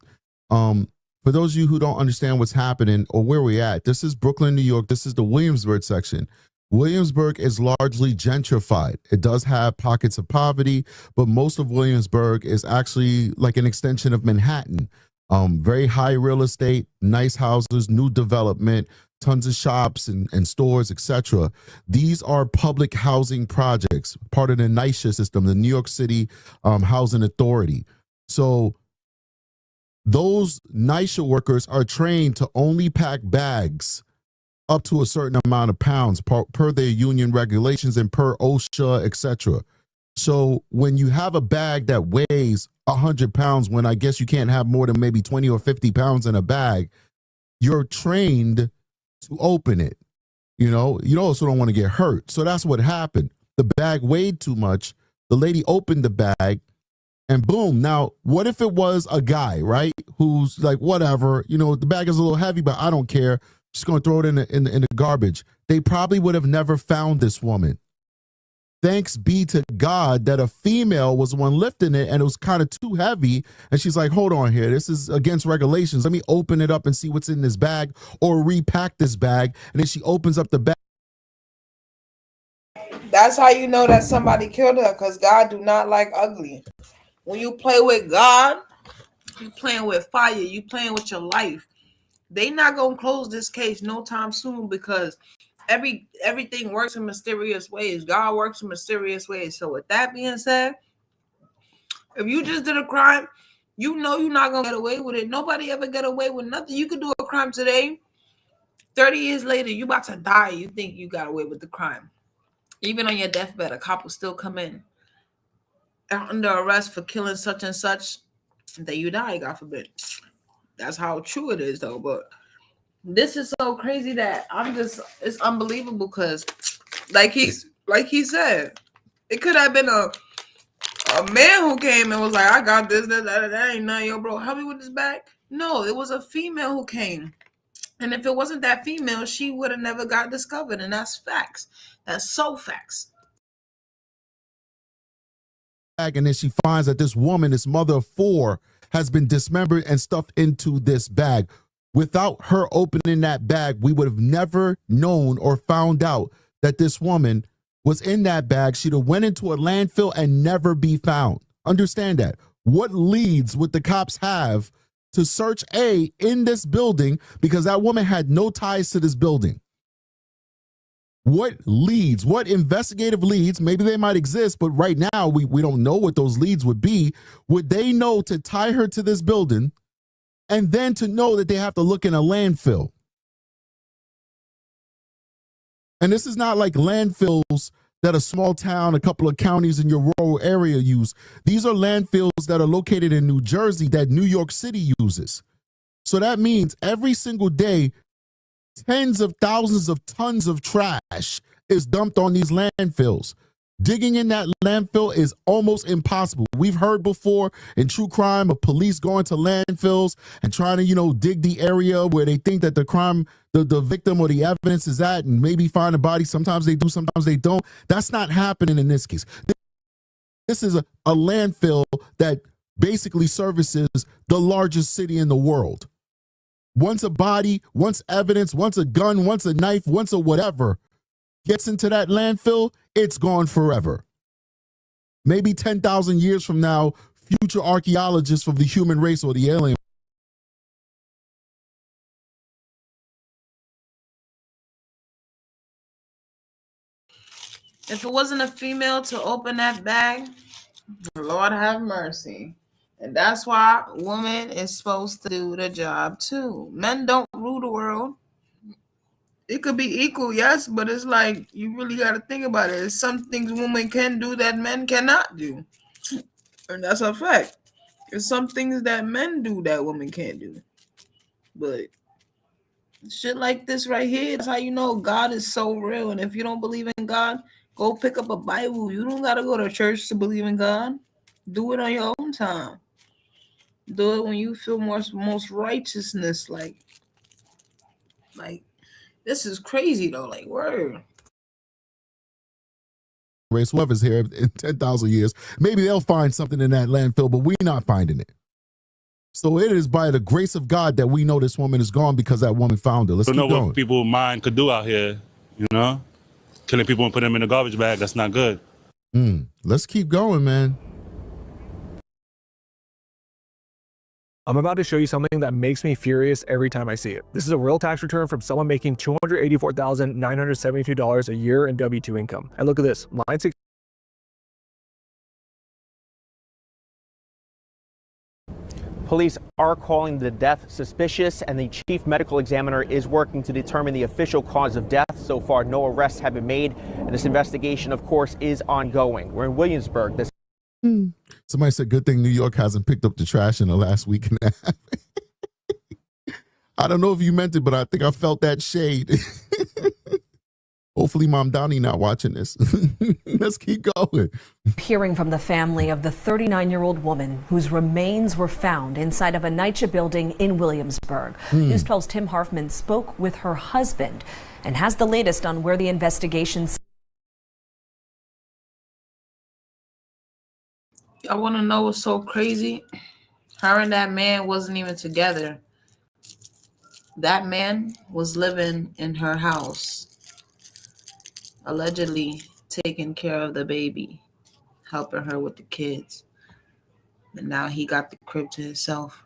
For those of you who don't understand what's happening or where we're at, this is Brooklyn, New York. This is the Williamsburg section. Williamsburg is largely gentrified. It does have pockets of poverty, but most of Williamsburg is actually like an extension of Manhattan. Very high real estate, nice houses, new development, tons of shops and stores, etc. These are public housing projects, part of the NYCHA system, the New York City Housing Authority. So those NYCHA workers are trained to only pack bags up to a certain amount of pounds per their union regulations and per OSHA, etc. So when you have a bag that weighs 100 pounds, when I guess you can't have more than maybe 20 or 50 pounds in a bag, you're trained to open it. You also don't want to get hurt. So that's what happened. The bag weighed too much. The lady opened the bag and boom. Now, what if it was a guy, right? Who's like, whatever, the bag is a little heavy, but I don't care. Just going to throw it in the garbage. They probably would have never found this woman. Thanks be to God that a female was the one lifting it and it was kind of too heavy. And she's like, hold on here. This is against regulations. Let me open it up and see what's in this bag or repack this bag. And then she opens up the bag.
That's how you know that somebody killed her, because God do not like ugly. When you play with God, you playing with fire, you playing with your life. They not gonna close this case no time soon, because everything works in mysterious ways. God works in mysterious ways. So with that being said, if you just did a crime, you know you're not gonna get away with it. Nobody ever get away with nothing. You could do a crime today, 30 years later, you about to die. You think you got away with the crime. Even on your deathbed, a cop will still come in under arrest for killing such and such. That you die, God forbid. That's how true it is, though. But this is so crazy that it's unbelievable, because like he said, it could have been a man who came and was like, I got this, that ain't nothing, yo, bro, help me with this bag. No, it was a female who came. And if it wasn't that female, she would have never got discovered. And that's facts. That's so facts.
And then she finds that this woman, this mother of four, has been dismembered and stuffed into this bag. Without her opening that bag, we would have never known or found out that this woman was in that bag. She'd have went into a landfill and never be found. Understand that. What leads would the cops have to search in this building, because that woman had no ties to this building? What leads, what investigative leads, maybe they might exist, but right now we don't know what those leads would be. Would they know to tie her to this building and then to know that they have to look in a landfill? And this is not like landfills that a small town, a couple of counties in your rural area use. These are landfills that are located in New Jersey that New York City uses. So that means every single day, tens of thousands of tons of trash is dumped on these landfills. Digging in that landfill is almost impossible. We've heard before in true crime of police going to landfills and trying to, dig the area where they think that the crime, the victim or the evidence is at, and maybe find a body. Sometimes they do, sometimes they don't. That's not happening in this case. This is a landfill that basically services the largest city in the world. Once a body, once evidence, once a gun, once a knife, once a whatever gets into that landfill, it's gone forever. Maybe 10,000 years from now, future archaeologists of the human race or the alien.
If it wasn't a female to open that bag, Lord have mercy. And that's why woman is supposed to do the job too. Men don't rule the world. It could be equal, yes, but it's like you really got to think about it. There's some things women can do that men cannot do. And that's a fact. There's some things that men do that women can't do. But shit like this right here, that's how you know God is so real. And if you don't believe in God, go pick up a Bible. You don't got to go to church to believe in God. Do it on your own time. Do it when you feel most righteousness. Like this is crazy though. Like, word.
Race, whoever's here in 10,000 years, maybe they'll find something in that landfill, but we're not finding it. So it is by the grace of God that we know this woman is gone, because that woman found her. Let's keep going.
What people's mind could do out here, killing people and putting them in a garbage bag. That's not good.
Let's keep going, man.
I'm about to show you something that makes me furious every time I see it. This is a real tax return from someone making $284,972 a year in W-2 income. And look at this. Line 6.
Police are calling the death suspicious, and the chief medical examiner is working to determine the official cause of death. So far, no arrests have been made, and this investigation, of course, is ongoing. We're in Williamsburg.
Somebody said, good thing New York hasn't picked up the trash in the last week and a half. I don't know if you meant it, but I think I felt that shade. Hopefully Mom Donnie not watching this. Let's keep going.
Hearing from the family of the 39-year-old woman whose remains were found inside of a NYCHA building in Williamsburg. News 12's Tim Harfman spoke with her husband and has the latest on where the investigation.
I want to know what's so crazy. Her and that man wasn't even together. That man was living in her house, allegedly taking care of the baby, helping her with the kids. And now he got the crib to himself.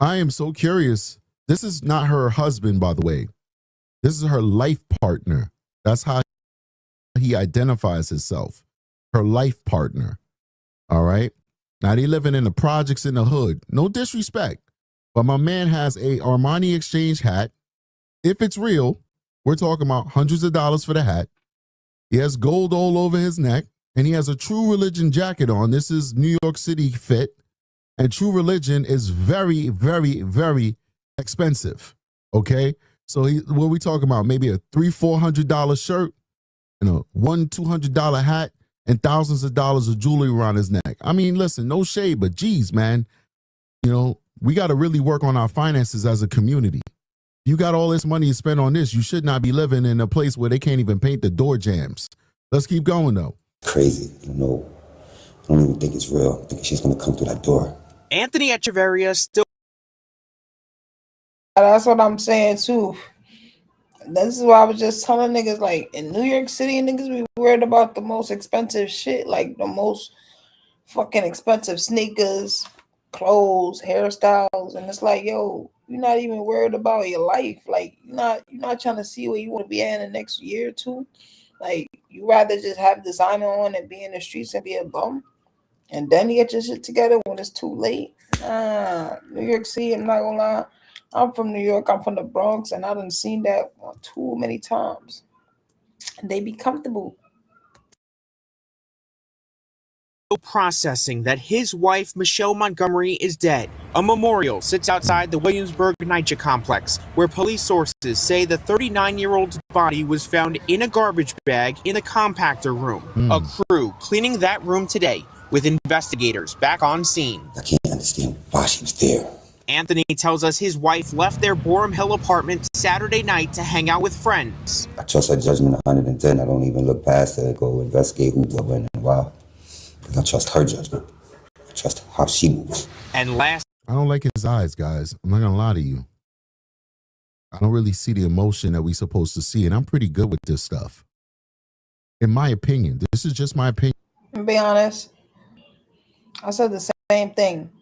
I am so curious. This is not her husband, by the way. This is her life partner. That's how he identifies himself. Her life partner. All right. Now they living in the projects in the hood. No disrespect. But my man has a Armani Exchange hat. If it's real, we're talking about hundreds of dollars for the hat. He has gold all over his neck. And he has a True Religion jacket on. This is New York City fit. And True Religion is very, very, very expensive. Okay? So what are we talking about? Maybe a $300-$400 shirt and a $100-$200 hat and thousands of dollars of jewelry around his neck. I mean, listen, no shade, but geez, man, you know, we got to really work on our finances as a community. You got all this money to spend on this. You should not be living in a place where they can't even paint the door jambs. Let's keep going, though.
Crazy. I don't even think it's real. I think she's going to come through that door.
Anthony Echeverria still.
That's what I'm saying too. This is why I was just telling niggas, like, in New York City, niggas be worried about the most expensive shit, like the most fucking expensive sneakers, clothes, hairstyles, and it's like, yo, you're not even worried about your life. Like, you're not trying to see where you want to be at in the next year or two. Like, you rather just have designer on and be in the streets and be a bum, and then you get your shit together when it's too late. New York City, I'm not gonna lie. I'm from New York. I'm from the Bronx, and I done seen that too many times. And they be comfortable.
Processing that his wife, Michelle Montgomery, is dead. A memorial sits outside the Williamsburg NYCHA complex, where police sources say the 39-year-old's body was found in a garbage bag in the compactor room. A crew cleaning that room today, with investigators back on scene.
I can't understand why she was there.
Anthony tells us his wife left their Borum Hill apartment Saturday night to hang out with friends.
I trust her judgment 110. I don't even look past her and go investigate who, what, when, and why. Because I trust her judgment. I trust how she moves.
And last,
I don't like his eyes, guys. I'm not going to lie to you. I don't really see the emotion that we're supposed to see, and I'm pretty good with this stuff. In my opinion, this is just my opinion.
To be honest, I said the same thing.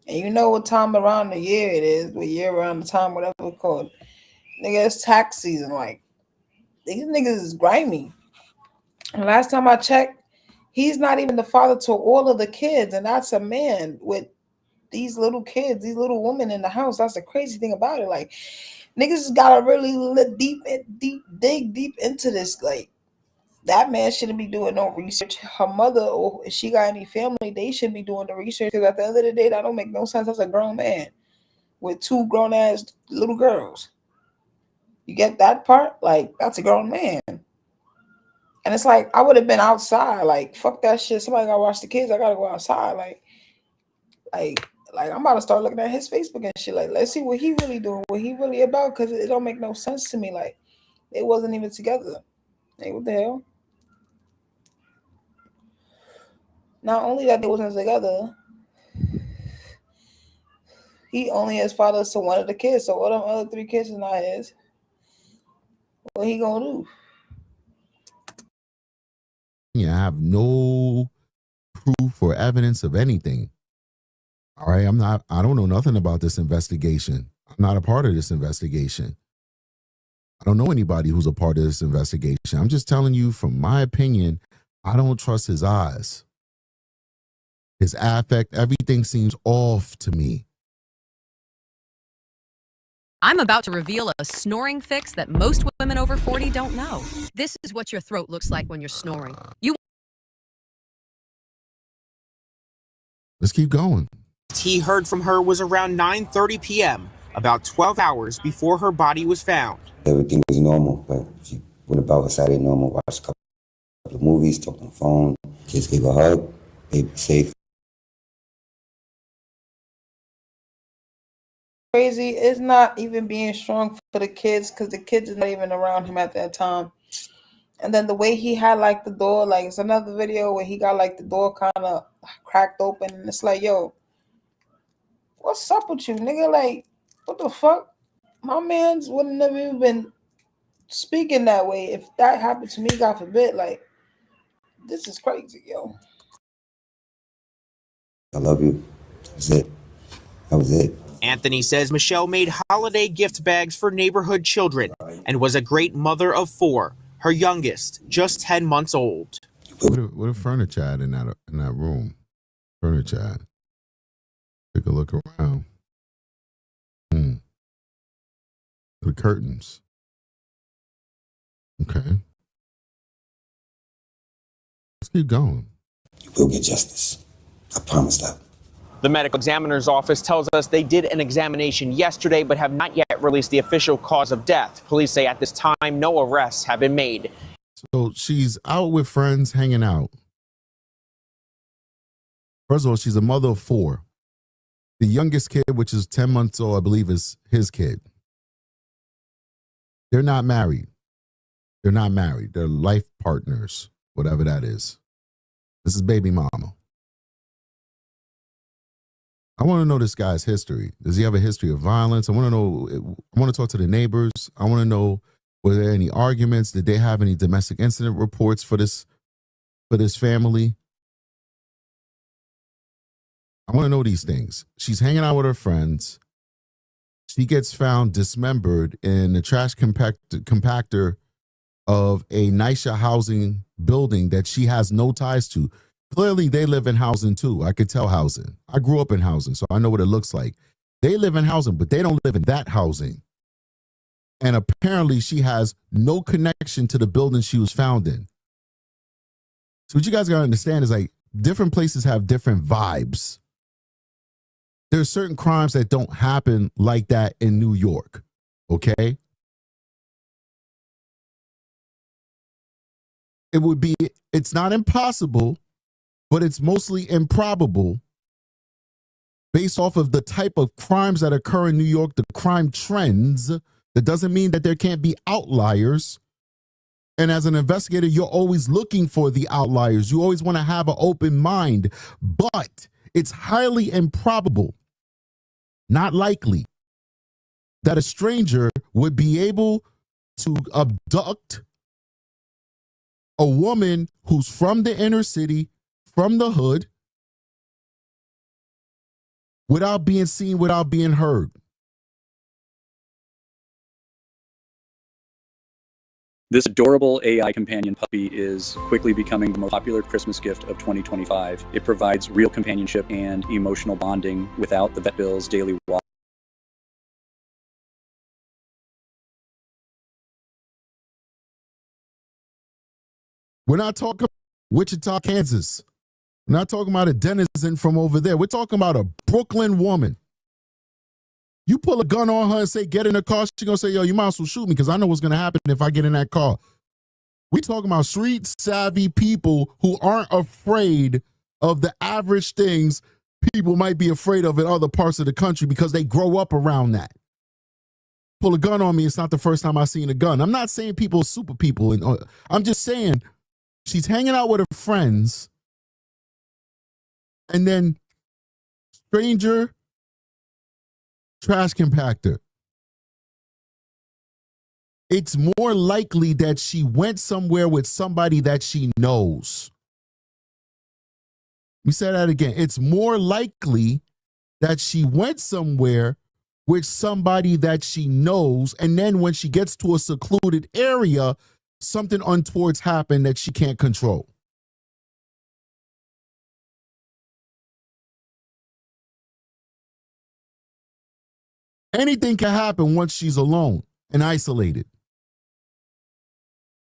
And you know what time around the year it is, what year around the time, whatever it's called. Nigga, it's tax season. Like, these niggas is grimy. And last time I checked, he's not even the father to all of the kids. And that's a man with these little kids, these little women in the house. That's the crazy thing about it. Like, niggas gotta really dig deep into this. Like, that man shouldn't be doing no research. Her mother, or if she got any family, they should be doing the research. Because at the end of the day, that don't make no sense. That's a grown man with two grown-ass little girls. You get that part? Like, that's a grown man. And it's like, I would have been outside. Like, fuck that shit. Somebody gotta watch the kids. I gotta go outside. Like I'm about to start looking at his Facebook and shit. Like, let's see what he really doing, what he really about. Because it don't make no sense to me. Like, they wasn't even together. Like, what the hell? Not only that they wasn't together, he only is father to one of the kids. So all them other three kids is not his. What he gonna do?
Yeah, I have no proof or evidence of anything. All right, I don't know nothing about this investigation. I'm not a part of this investigation. I don't know anybody who's a part of this investigation. I'm just telling you from my opinion, I don't trust his eyes. His affect, everything seems off to me.
I'm about to reveal a snoring fix that most women over 40 don't know. This is what your throat looks like when you're snoring.
Let's keep going.
he heard from her was around 9:30 p.m., about 12 hours before her body was found.
Everything was normal, but she went about her Saturday normal, watched a couple of movies, talked on the phone, kids gave her a hug, baby safe.
Crazy, it's not even being strong for the kids because the kids is not even around him at that time. And then the way he had like the door, like it's another video where he got like the door kind of cracked open, and it's like, yo, what's up with you, nigga? Like, what the fuck? my man's wouldn't have even been speaking that way if that happened to me, God forbid. Like, this is crazy, yo.
I love you. That's it. That was it.
Anthony says Michelle made holiday gift bags for neighborhood children and was a great mother of 4, her youngest just 10 months old.
What a furniture at in that room? Furniture at. Take a look around. The curtains. Okay. Let's keep going.
You will get justice. I promise that.
The medical examiner's office tells us they did an examination yesterday but have not yet released the official cause of death. Police say at this time no arrests have been made.
So she's out with friends hanging out. First of all, she's a mother of 4. The youngest kid, which is 10 months old, I believe is his kid. They're not married. They're not married. They're life partners, whatever that is. This is baby mama. I want to know this guy's history. Does he have a history of violence? I want to know. I want to talk to the neighbors. I want to know, were there any arguments? Did they have any domestic incident reports for this family? I want to know these things. She's hanging out with her friends. She gets found dismembered in the trash compactor of a NYCHA housing building that she has no ties to. Clearly, they live in housing too. I could tell housing. I grew up in housing, so I know what it looks like. They live in housing, but they don't live in that housing. And apparently, she has no connection to the building she was found in. So what you guys got to understand is like different places have different vibes. There are certain crimes that don't happen like that in New York, okay? It's not impossible, but it's mostly improbable based off of the type of crimes that occur in New York, the crime trends. That doesn't mean that there can't be outliers. And as an investigator, you're always looking for the outliers. You always want to have an open mind, but it's highly improbable, not likely, that a stranger would be able to abduct a woman who's from the inner city, from the hood, without being seen, without being heard.
This adorable AI companion puppy is quickly becoming the most popular Christmas gift of 2025. It provides real companionship and emotional bonding without the vet bills, daily walk.
We're not talking Wichita, Kansas. We're not talking about a denizen from over there. We're talking about a Brooklyn woman. You pull a gun on her and say, get in the car, she's going to say, yo, you might as well shoot me because I know what's going to happen if I get in that car. We talking about street savvy people who aren't afraid of the average things people might be afraid of in other parts of the country because they grow up around that. Pull a gun on me, it's not the first time I've seen a gun. I'm not saying people are super people. I'm just saying she's hanging out with her friends and then stranger trash compactor. It's more likely that she went somewhere with somebody that she knows. Let me say that again. It's more likely that she went somewhere with somebody that she knows, and then when she gets to a secluded area, something untoward's happened that she can't control. Anything can happen once she's alone and isolated.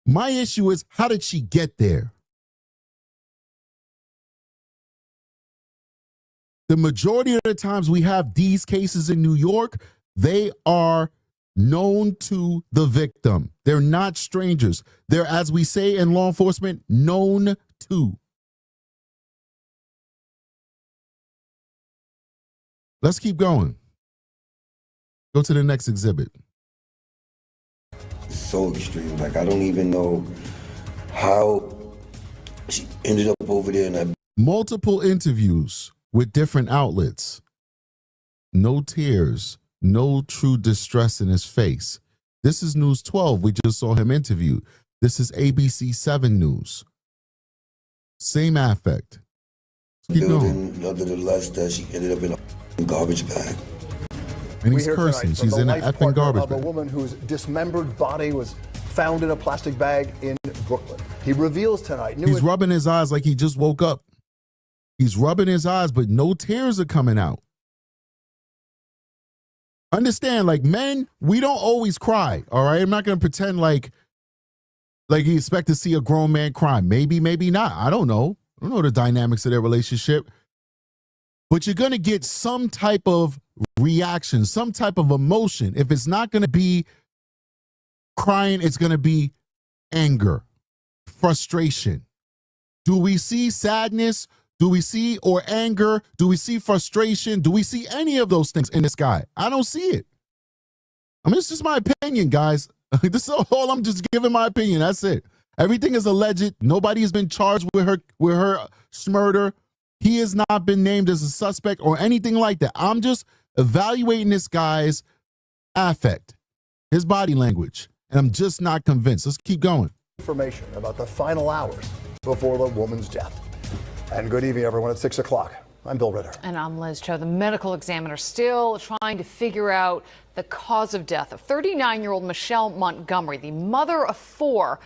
My issue is, how did she get there? The majority of the times we have these cases in New York, they are known to the victim. They're not strangers. They're, as we say in law enforcement, known to. Let's keep going. Go to the next exhibit.
It's so extreme. Like, I don't even know how she ended up over there in that.
Multiple interviews with different outlets. No tears. no true distress in his face. This is News 12. We just saw him interviewed. This is ABC 7 News. Same affect. Keep going.
Nevertheless, that she ended up in a garbage bag.
And he's cursing. She's in an effing garbage
bag. A woman whose dismembered body was found in a plastic bag in Brooklyn. He reveals tonight.
He's rubbing his eyes like he just woke up. He's rubbing his eyes, but no tears are coming out. Understand, like, men, we don't always cry, all right? I'm not going to pretend like you expect to see a grown man cry. Maybe, maybe not. I don't know. I don't know the dynamics of their relationship. But you're going to get some type of reaction, some type of emotion. If it's not going to be crying, it's going to be anger, frustration. Do we see sadness? Do we see or anger? Do we see frustration? Do we see any of those things in this guy? I don't see it. I mean, it's just my opinion, guys. This is all, I'm just giving my opinion. That's it. Everything is alleged. Nobody has been charged with her murder. He has not been named as a suspect or anything like that. I'm just evaluating this guy's affect, his body language, and I'm just not convinced. Let's keep going.
Information about the final hours before the woman's death. And good evening, everyone. At 6 o'clock. I'm Bill Ritter.
And I'm Liz Cho. The medical examiner still trying to figure out the cause of death of 39-year-old Michelle Montgomery, the mother of 4,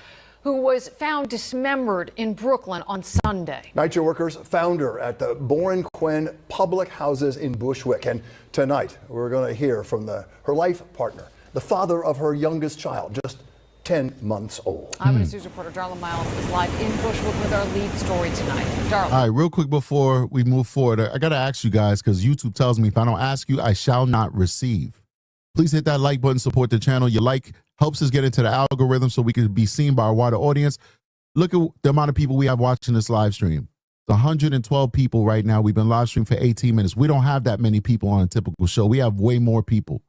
who was found dismembered in Brooklyn on Sunday.
NYCHA workers found her at the Boren Quinn public houses in Bushwick. And tonight, we're going to hear from her life partner, the father of her youngest child, just 10 months old.
Eyewitness News reporter Darla Miles is live in Bushwick with our lead story tonight. Darla.
All right, real quick before we move forward, I got to ask you guys, because YouTube tells me if I don't ask you, I shall not receive. Please hit that like button, support the channel. Your like helps us get into the algorithm so we can be seen by a wider audience. Look at the amount of people we have watching this live stream. It's 112 people right now. We've been live streaming for 18 minutes. We don't have that many people on a typical show. We have way more people.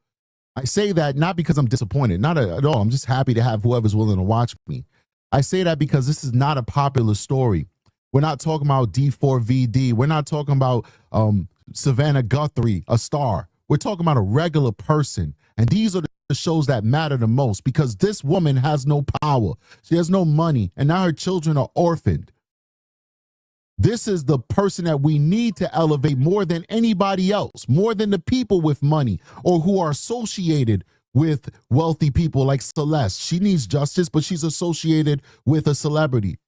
I say that not because I'm disappointed, not at all. I'm just happy to have whoever's willing to watch me. I say that because this is not a popular story. We're not talking about D4VD. We're not talking about Savannah Guthrie, a star. We're talking about a regular person. And these are the shows that matter the most because this woman has no power. She has no money. And now her children are orphaned. This is the person that we need to elevate more than anybody else, more than the people with money or who are associated with wealthy people like Celeste. She needs justice, but she's associated with a celebrity.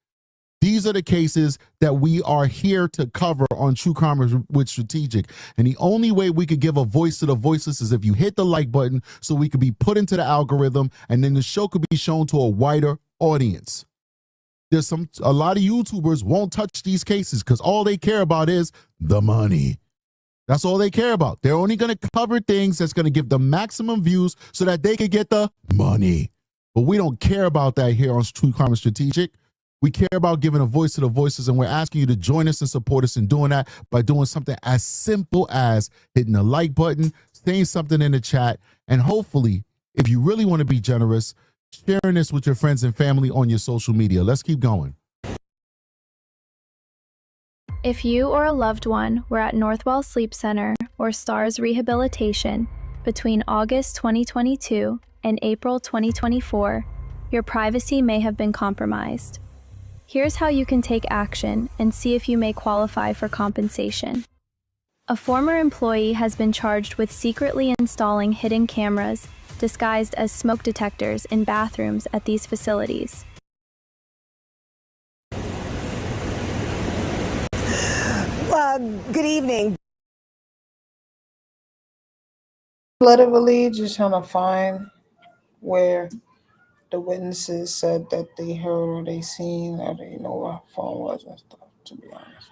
These are the cases that we are here to cover on True Crime with Strategic. And the only way we could give a voice to the voiceless is if you hit the like button so we could be put into the algorithm and then the show could be shown to a wider audience. There's a lot of YouTubers won't touch these cases because all they care about is the money. That's all they care about. They're only going to cover things that's going to give the maximum views so that they can get the money. But we don't care about that here on True Crime Strategic. We care about giving a voice to the voices, and we're asking you to join us and support us in doing that by doing something as simple as hitting the like button, saying something in the chat, and hopefully, if you really want to be generous, sharing this with your friends and family on your social media. Let's keep going.
If you or a loved one were at Northwell Sleep Center or STARS Rehabilitation between August 2022 and April 2024, your privacy may have been compromised. Here's how you can take action and see if you may qualify for compensation. A former employee has been charged with secretly installing hidden cameras disguised as smoke detectors in bathrooms at these facilities.
Good evening.
Literally just trying to find where the witnesses said that they heard or they seen or they know where her phone was and stuff, to be honest.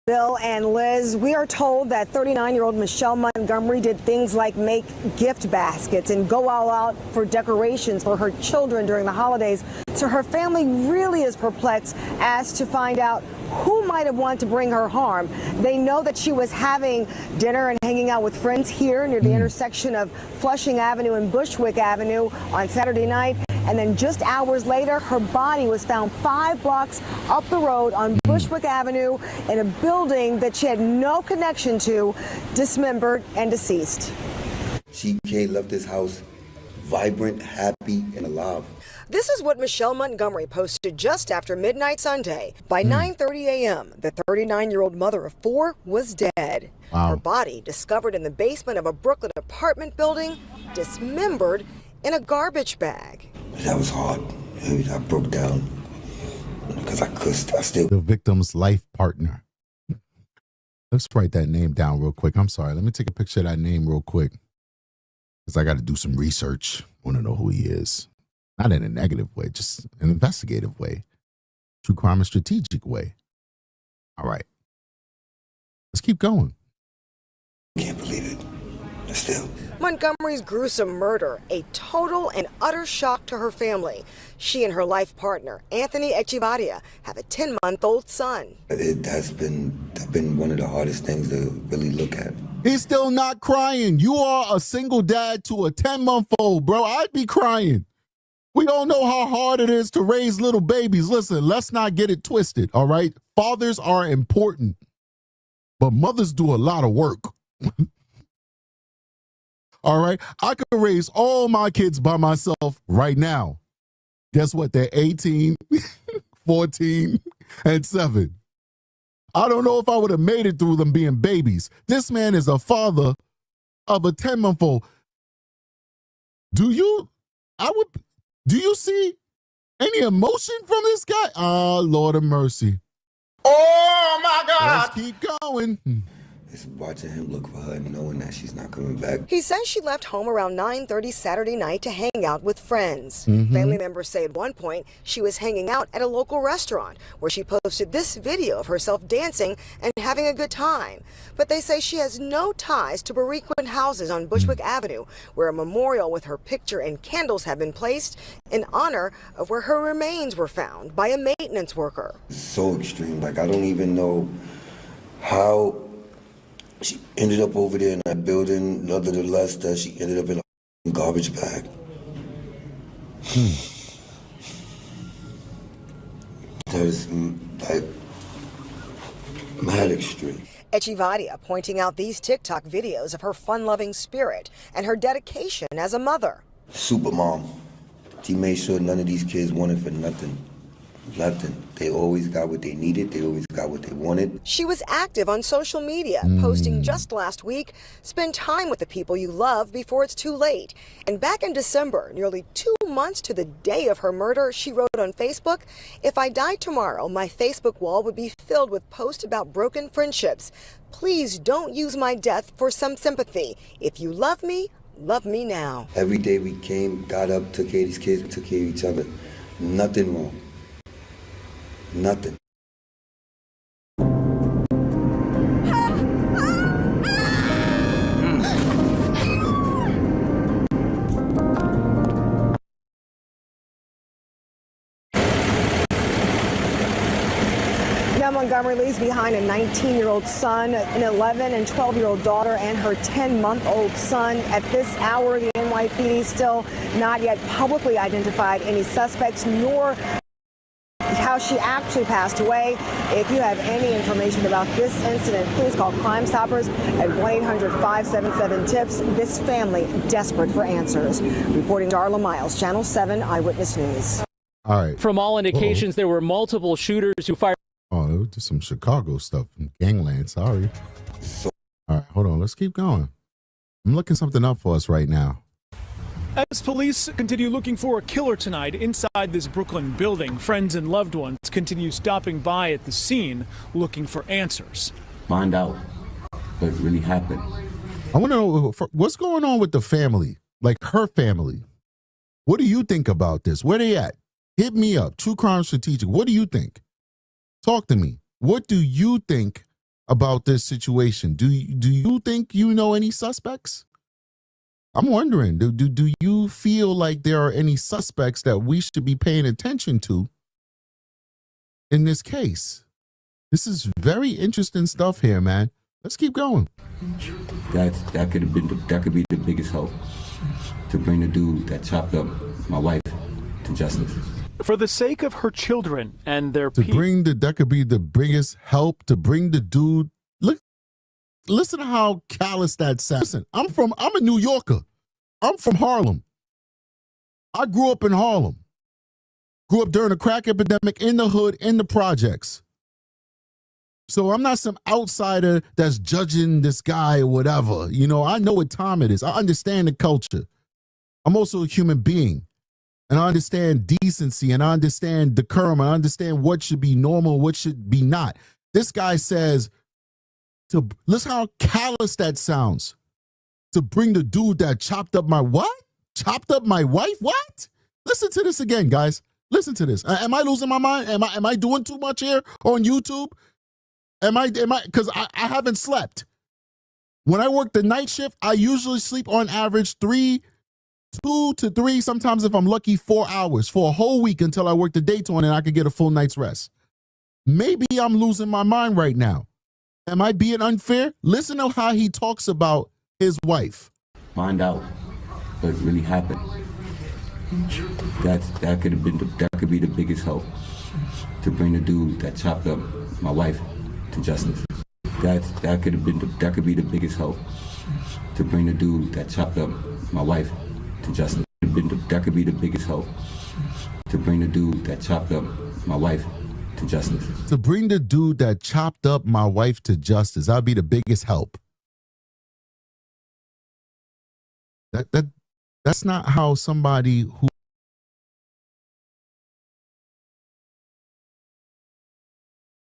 Bill and Liz, we are told that 39-year-old Michelle Montgomery did things like make gift baskets and go all out for decorations for her children during the holidays. So her family really is perplexed as to find out who might have wanted to bring her harm. They know that she was having dinner and hanging out with friends here near the intersection of Flushing Avenue and Bushwick Avenue on Saturday night. And then just hours later, her body was found 5 blocks up the road on Bushwick Bushwick Avenue in a building that she had no connection to, dismembered and deceased.
CK left this house vibrant, happy, and alive.
This is what Michelle Montgomery posted just after midnight Sunday. By 9:30 a.m., the 39-year-old mother of 4 was dead.
Wow.
Her body discovered in the basement of a Brooklyn apartment building, dismembered in a garbage bag.
That was hard. I broke down because I still.
The victim's life partner. Let's write that name down real quick. I'm sorry. Let me take a picture of that name real quick, because I got to do some research. I want to know who he is. Not in a negative way, just an investigative way. True crime and strategic way. All right. Let's keep going.
Can't believe it. But still.
Montgomery's gruesome murder, a total and utter shock to her family. She and her life partner, Anthony Echevarria, have a 10-month-old son.
That's been one of the hardest things to really look at.
He's still not crying. You are a single dad to a 10-month-old, bro. I'd be crying. We all know how hard it is to raise little babies. Listen, let's not get it twisted, all right? Fathers are important, but mothers do a lot of work. All right? I could raise all my kids by myself right now. Guess what? They're 18, 14, and 7. I don't know if I would have made it through them being babies. This man is a father of a 10-month-old. Do you see any emotion from this guy? Oh, Lord of mercy.
Oh, my God.
Let's keep going.
It's watching him look for her and knowing that she's not coming back.
He says she left home around 9:30 Saturday night to hang out with friends. Family members say at one point she was hanging out at a local restaurant where she posted this video of herself dancing and having a good time. But they say she has no ties to Berriquin houses on Bushwick Avenue, where a memorial with her picture and candles have been placed in honor of where her remains were found by a maintenance worker.
It's so extreme. Like, I don't even know how she ended up over there in that building, nonetheless, that she ended up in a garbage bag. That is, like, mad extreme.
Echevarria pointing out these TikTok videos of her fun-loving spirit and her dedication as a mother.
Super mom. She made sure none of these kids wanted for nothing. Nothing. They always got what they needed. They always got what they wanted.
She was active on social media, posting just last week, spend time with the people you love before it's too late. And back in December, nearly 2 months to the day of her murder, she wrote on Facebook, "If I died tomorrow, my Facebook wall would be filled with posts about broken friendships. Please don't use my death for some sympathy. If you love me now."
Every day we came, got up, took care of these kids, we took care of each other. Nothing wrong. Nothing.
Now Montgomery leaves behind a 19-year-old son, an 11 and 12-year-old daughter, and her 10-month-old son. At this hour, the NYPD still not yet publicly identified any suspects, nor how she actually passed away. If you have any information about this incident, please call Crime Stoppers at 1-800-577-TIPS. This family desperate for answers. Reporting Darla Miles, Channel 7 Eyewitness News.
All right.
From all indications, there were multiple shooters who fired.
Oh, it was just some Chicago stuff from gangland. Sorry. All right, hold on. Let's keep going. I'm looking something up for us right now.
As police continue looking for a killer tonight inside this Brooklyn building, friends and loved ones continue stopping by at the scene looking for answers.
Find out what really happened.
I want to know what's going on with the family, like her family. What do you think about this? Where they at? Hit me up. True Crime Strategic. What do you think? Talk to me. What do you think about this situation? Do you think you know any suspects? I'm wondering, do you feel like there are any suspects that we should be paying attention to in this case? This is very interesting stuff here, man. Let's keep going.
That could be the biggest help to bring the dude that chopped up my wife to justice.
For the sake of her children and their
that could be the biggest help to bring the dude. Listen to how callous that sounds. Listen, I'm a New Yorker. I'm from Harlem. I grew up in Harlem. Grew up during the crack epidemic in the hood, in the projects. So I'm not some outsider that's judging this guy or whatever. You know, I know what time it is. I understand the culture. I'm also a human being. And I understand decency, and I understand decorum, and I understand what should be normal, what should be not. This guy says, listen how callous that sounds. To bring the dude that chopped up my what? Chopped up my wife? What? Listen to this again, guys. Listen to this. Am I losing my mind? Am I doing too much here on YouTube? Am I, because I haven't slept. When I work the night shift, I usually sleep on average 2 to 3, sometimes if I'm lucky, 4 hours for a whole week until I work the daytime and I could get a full night's rest. Maybe I'm losing my mind right now. Am I being unfair? Listen to how he talks about his wife.
Find out what really happened. That could be the biggest help to bring the dude that chopped up my wife to justice. That could be the biggest help to bring the dude that chopped up my wife to justice. That could be the biggest help to bring the dude that chopped up my wife to justice.
To bring the dude that chopped up my wife to justice, that'd be the biggest help. That's not how somebody who